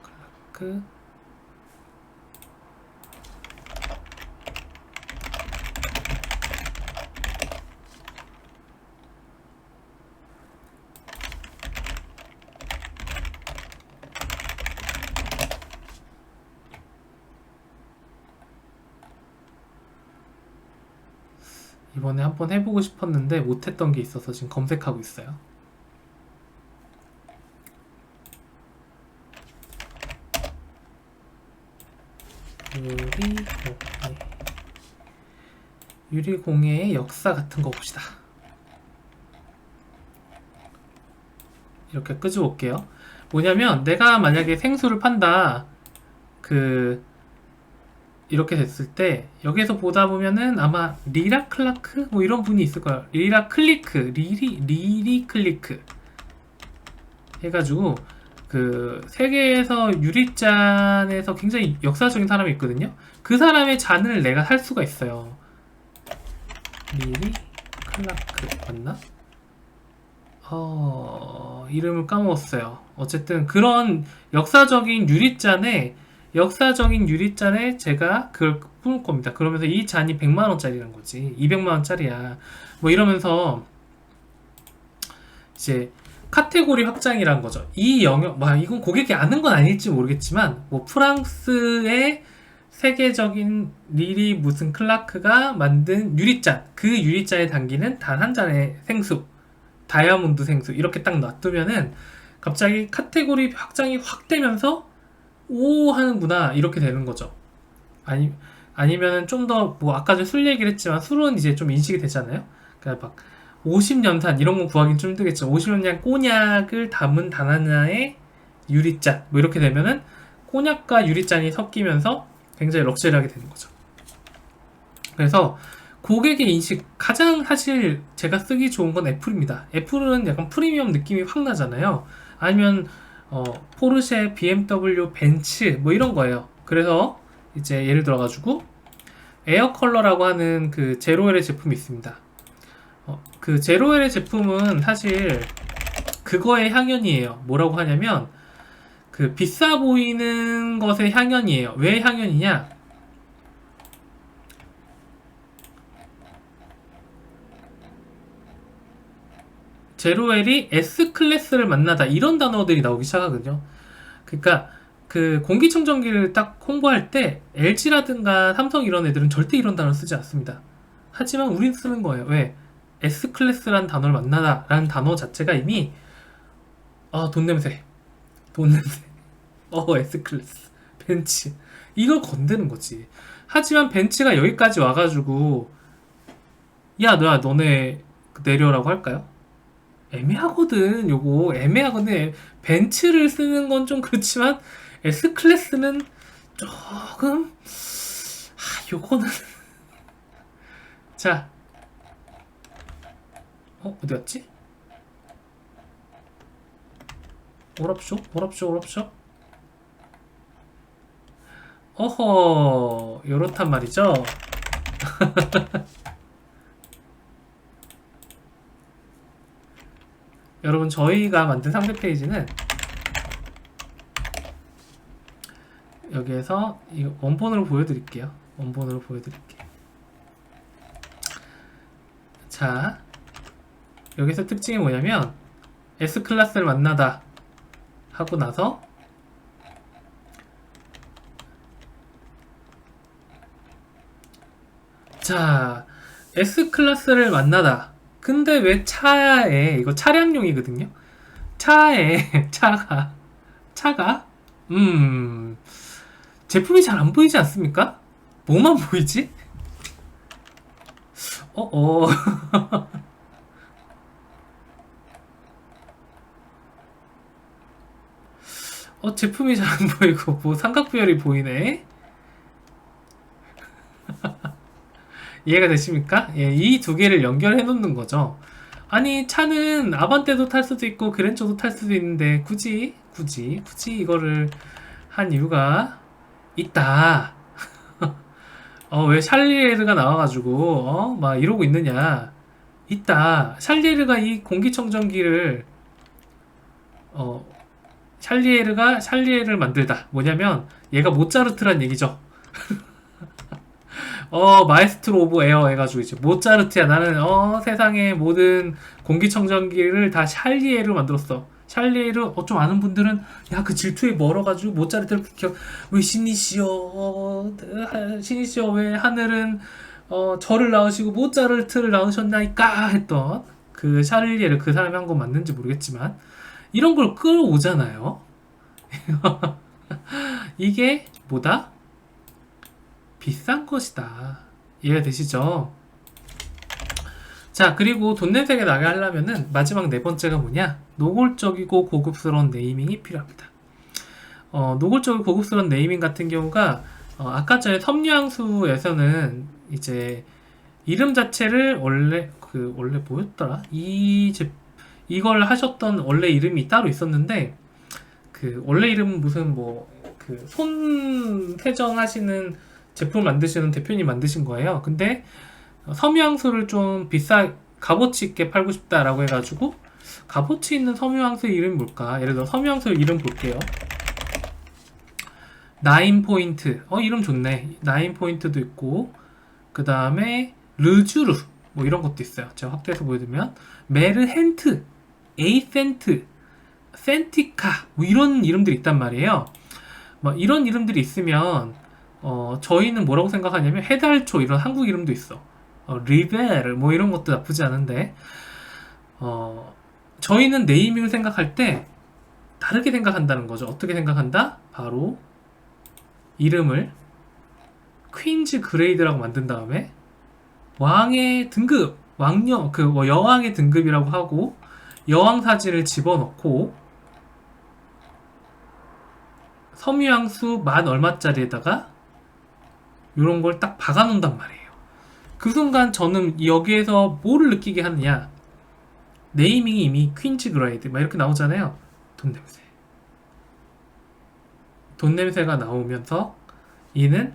클라크. 이번에 한번 해보고 싶었는데 못했던 게 있어서 지금 검색하고 있어요. 유리공예의 역사 같은 거 봅시다. 이렇게 끄집어 올게요. 뭐냐면 내가 만약에 생수를 판다, 이렇게 됐을 때 여기서 보다 보면은 아마 리라 클라크 뭐 이런 분이 있을 거예요. 리라 클리크, 리리 클리크 해가지고, 세계에서 유리잔에서 굉장히 역사적인 사람이 있거든요. 그 사람의 잔을 내가 살 수가 있어요. 리리 클라크 맞나? 이름을 까먹었어요. 어쨌든 그런 역사적인 유리잔에 제가 그걸 품을 겁니다. 그러면서 이 잔이 100만원짜리란 거지. 200만원짜리야. 뭐 이러면서 이제 카테고리 확장이란 거죠. 이 영역, 이건 고객이 아는 건 아닐지 모르겠지만, 뭐 프랑스의 세계적인 리리 무슨 클라크가 만든 유리잔, 그 유리잔에 담기는 단 한 잔의 생수, 다이아몬드 생수, 이렇게 딱 놔두면은 갑자기 카테고리 확장이 확 되면서 오 하는구나, 이렇게 되는 거죠. 아니면은 좀 더, 뭐 아까 전 술 얘기를 했지만 술은 이제 좀 인식이 되잖아요. 그러니까 막 50년산 이런 거 구하긴 좀 힘들겠죠. 50년 꼬냑을 담은 단 하나의 유리잔, 뭐 이렇게 되면은 꼬냑과 유리잔이 섞이면서 굉장히 럭셔리하게 되는 거죠. 그래서 고객의 인식, 가장 사실 제가 쓰기 좋은 건 애플입니다. 애플은 약간 프리미엄 느낌이 확 나잖아요. 아니면 포르쉐, BMW, 벤츠 뭐 이런 거예요. 그래서 이제 예를 들어 가지고 에어 컬러라고 하는 그 제로엘의 제품이 있습니다. 그 제로엘의 제품은 사실 그거의 향연이에요. 뭐라고 하냐면 그 비싸 보이는 것의 향연이에요. 왜 향연이냐? 제로엘이 S클래스를 만나다, 이런 단어들이 나오기 시작하거든요. 그러니까 그 공기청정기를 딱 홍보할 때 LG라든가 삼성 이런 애들은 절대 이런 단어를 쓰지 않습니다. 하지만 우린 쓰는 거예요. 왜? S클래스라는 단어를 만나다 라는 단어 자체가 이미 돈 냄새, S클래스, 벤츠, 이걸 건드는 거지. 하지만 벤츠가 여기까지 와가지고 야 너야 너네 내려라고 할까요? 애매하거든. 요거 애매하거든. 벤츠를 쓰는 건 좀 그렇지만 S클래스는 조금 요거는 자 어디 갔지? 오랍쇼 어허 요렇단 말이죠. 여러분 저희가 만든 상세 페이지는 여기에서 이 원본으로 보여드릴게요. 자 여기서 특징이 뭐냐면 S클래스를 만나다 하고 나서 자 S클래스를 만나다 근데 왜 차에 이거 차량용이거든요. 차에 차가 제품이 잘 안 보이지 않습니까? 뭐만 보이지? 어어 제품이 잘 안 보이고 뭐 삼각부열이 보이네. 이해가 되십니까? 예, 이 두 개를 연결해 놓는 거죠. 아니 차는 아반떼도 탈 수도 있고 그랜저도 탈 수도 있는데 굳이 이거를 한 이유가 있다. 왜 샬리에르가 나와가지고 막 이러고 있느냐? 있다. 샬리에르가 이 공기청정기를 어 샬리에르를 만들다. 뭐냐면 얘가 모차르트란 얘기죠. 마에스트로 오브 에어 해가지고 이제 모차르트야. 나는 세상의 모든 공기청정기를 다 샬리에르로 만들었어. 샬리에르 좀 아는 분들은 야 그 질투에 멀어가지고 모차르트를 비켜 왜 신이시여 왜 하늘은 저를 낳으시고 모차르트를 낳으셨나이까 했던 그 샬리에르 그 사람이 한 건 맞는지 모르겠지만 이런 걸 끌어오잖아요. 이게 뭐다? 비싼 것이다. 이해가 되시죠? 자, 그리고 돈 내세게 나게 하려면은 마지막 네 번째가 뭐냐? 노골적이고 고급스러운 네이밍이 필요합니다. 노골적이고 고급스러운 네이밍 같은 경우가 아까 전에 섬유향수에서는 이제 이름 자체를 원래 뭐였더라? 이걸 하셨던 원래 이름이 따로 있었는데 그 원래 이름은 무슨 손 세정하시는 제품 만드시는 대표님 만드신 거예요. 근데 섬유향수를 좀 값어치 있게 팔고 싶다라고 해가지고 값어치 있는 섬유향수 이름이 뭘까? 예를 들어 섬유향수 이름 볼게요. 나인포인트 이름 좋네. 나인포인트도 있고 그 다음에 르주르 뭐 이런 것도 있어요. 제가 확대해서 보여드리면 메르헨트, 에이센트, 센티카 뭐 이런 이름들이 있단 말이에요. 뭐 이런 이름들이 있으면 저희는 뭐라고 생각하냐면 해달초 이런 한국 이름도 있어. 리베르 뭐 이런 것도 나쁘지 않은데 저희는 네이밍을 생각할 때 다르게 생각한다는 거죠. 어떻게 생각한다? 바로 이름을 퀸즈 그레이드라고 만든 다음에 왕의 등급, 여왕의 등급이라고 하고 여왕 사진을 집어넣고 섬유향수 만 얼마짜리에다가 이런 걸 딱 박아놓는단 말이에요. 그 순간 저는 여기에서 뭐를 느끼게 하느냐? 네이밍이 이미 퀸즈 그레이드 막 이렇게 나오잖아요. 돈 냄새가 나오면서 이는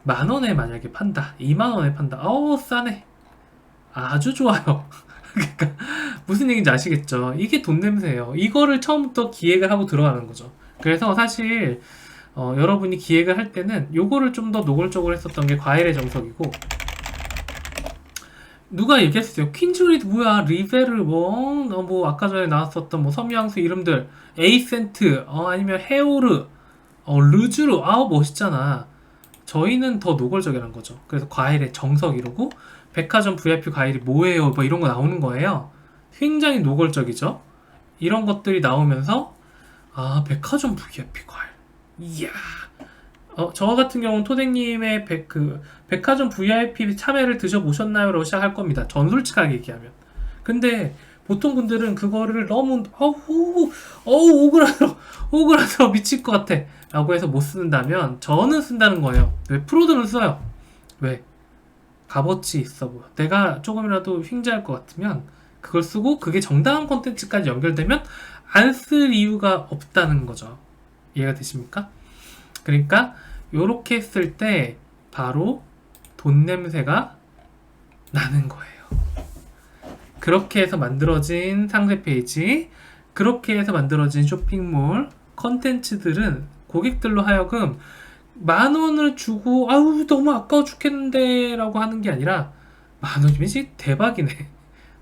10,000원에 만약에 판다. 20,000원에 판다. 싸네. 아주 좋아요. 그러니까 무슨 얘기인지 아시겠죠? 이게 돈 냄새예요. 이거를 처음부터 기획을 하고 들어가는 거죠. 그래서 사실 여러분이 기획을 할 때는 요거를 좀 더 노골적으로 했었던 게 과일의 정석이고 누가 얘기했어요. 퀸즈레이드 뭐야? 리베르 뭐 아까 전에 나왔었던 뭐 섬유향수 이름들 에이센트 아니면 헤오르 르주르 멋있잖아. 저희는 더 노골적이란 거죠. 그래서 과일의 정석 이러고 백화점 VIP 과일이 뭐예요? 뭐 이런 거 나오는 거예요. 굉장히 노골적이죠. 이런 것들이 나오면서 백화점 VIP 과일 이야 저 같은 경우는 토댕님의 백화점 VIP 참여를 드셔보셨나요? 라고 시작할 겁니다. 전 솔직하게 얘기하면. 근데 보통 분들은 그거를 너무 오그라서 미칠 것 같아 라고 해서 못 쓴다면 저는 쓴다는 거예요. 왜? 프로들은 써요. 왜? 값어치 있어 보여. 내가 조금이라도 횡재할 것 같으면 그걸 쓰고 그게 정당한 콘텐츠까지 연결되면 안 쓸 이유가 없다는 거죠. 이해가 되십니까? 그러니까 요렇게 했을 때 바로 돈 냄새가 나는 거예요. 그렇게 해서 만들어진 상세 페이지, 그렇게 해서 만들어진 쇼핑몰 컨텐츠들은 고객들로 하여금 10,000원을 주고 아우 너무 아까워 죽겠는데 라고 하는 게 아니라 10,000원이면 대박이네.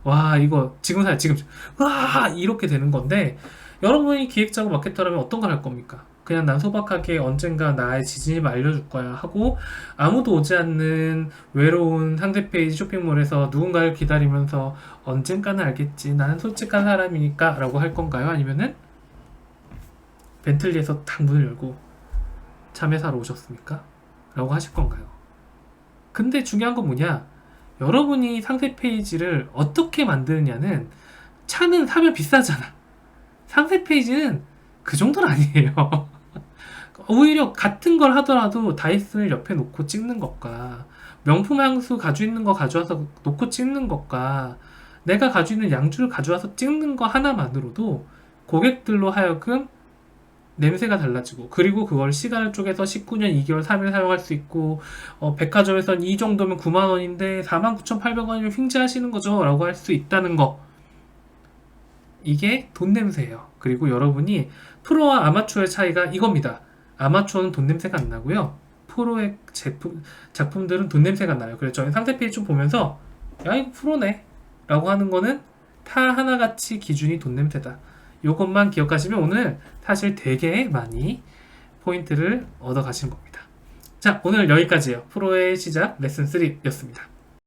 와 이거 지금 사야 지금 와 이렇게 되는 건데, 여러분이 기획자고 마케터라면 어떤 걸 할 겁니까? 그냥 난 소박하게 언젠가 나의 지진을 알려줄 거야 하고 아무도 오지 않는 외로운 상대 페이지 쇼핑몰에서 누군가를 기다리면서 언젠가는 알겠지 나는 솔직한 사람이니까 라고 할 건가요? 아니면은 벤틀리에서 딱 문을 열고 참외 사러 오셨습니까? 라고 하실 건가요? 근데 중요한 건 뭐냐, 여러분이 상세 페이지를 어떻게 만드느냐는, 차는 사면 비싸잖아. 상세 페이지는 그 정도는 아니에요. 오히려 같은 걸 하더라도 다이슨을 옆에 놓고 찍는 것과 명품 향수 가지고 있는 거 가져와서 놓고 찍는 것과 내가 가지고 있는 양주를 가져와서 찍는 거 하나만으로도 고객들로 하여금 냄새가 달라지고, 그리고 그걸 시간을 쪼개서 19년 2개월 3일 사용할 수 있고, 백화점에선 이 정도면 90,000원인데 49,800원이면 횡재하시는 거죠 라고 할 수 있다는 거, 이게 돈 냄새예요. 그리고 여러분이 프로와 아마추어의 차이가 이겁니다. 아마추어는 돈 냄새가 안 나고요, 프로의 작품들은 돈 냄새가 나요. 그래서 저희 상세 페이지 좀 보면서 야 이거 프로네 라고 하는 거는 다 하나같이 기준이 돈 냄새다. 요것만 기억하시면 오늘 사실 되게 많이 포인트를 얻어 가신 겁니다. 자, 오늘 여기까지예요. 프로의 시작 레슨 3였습니다.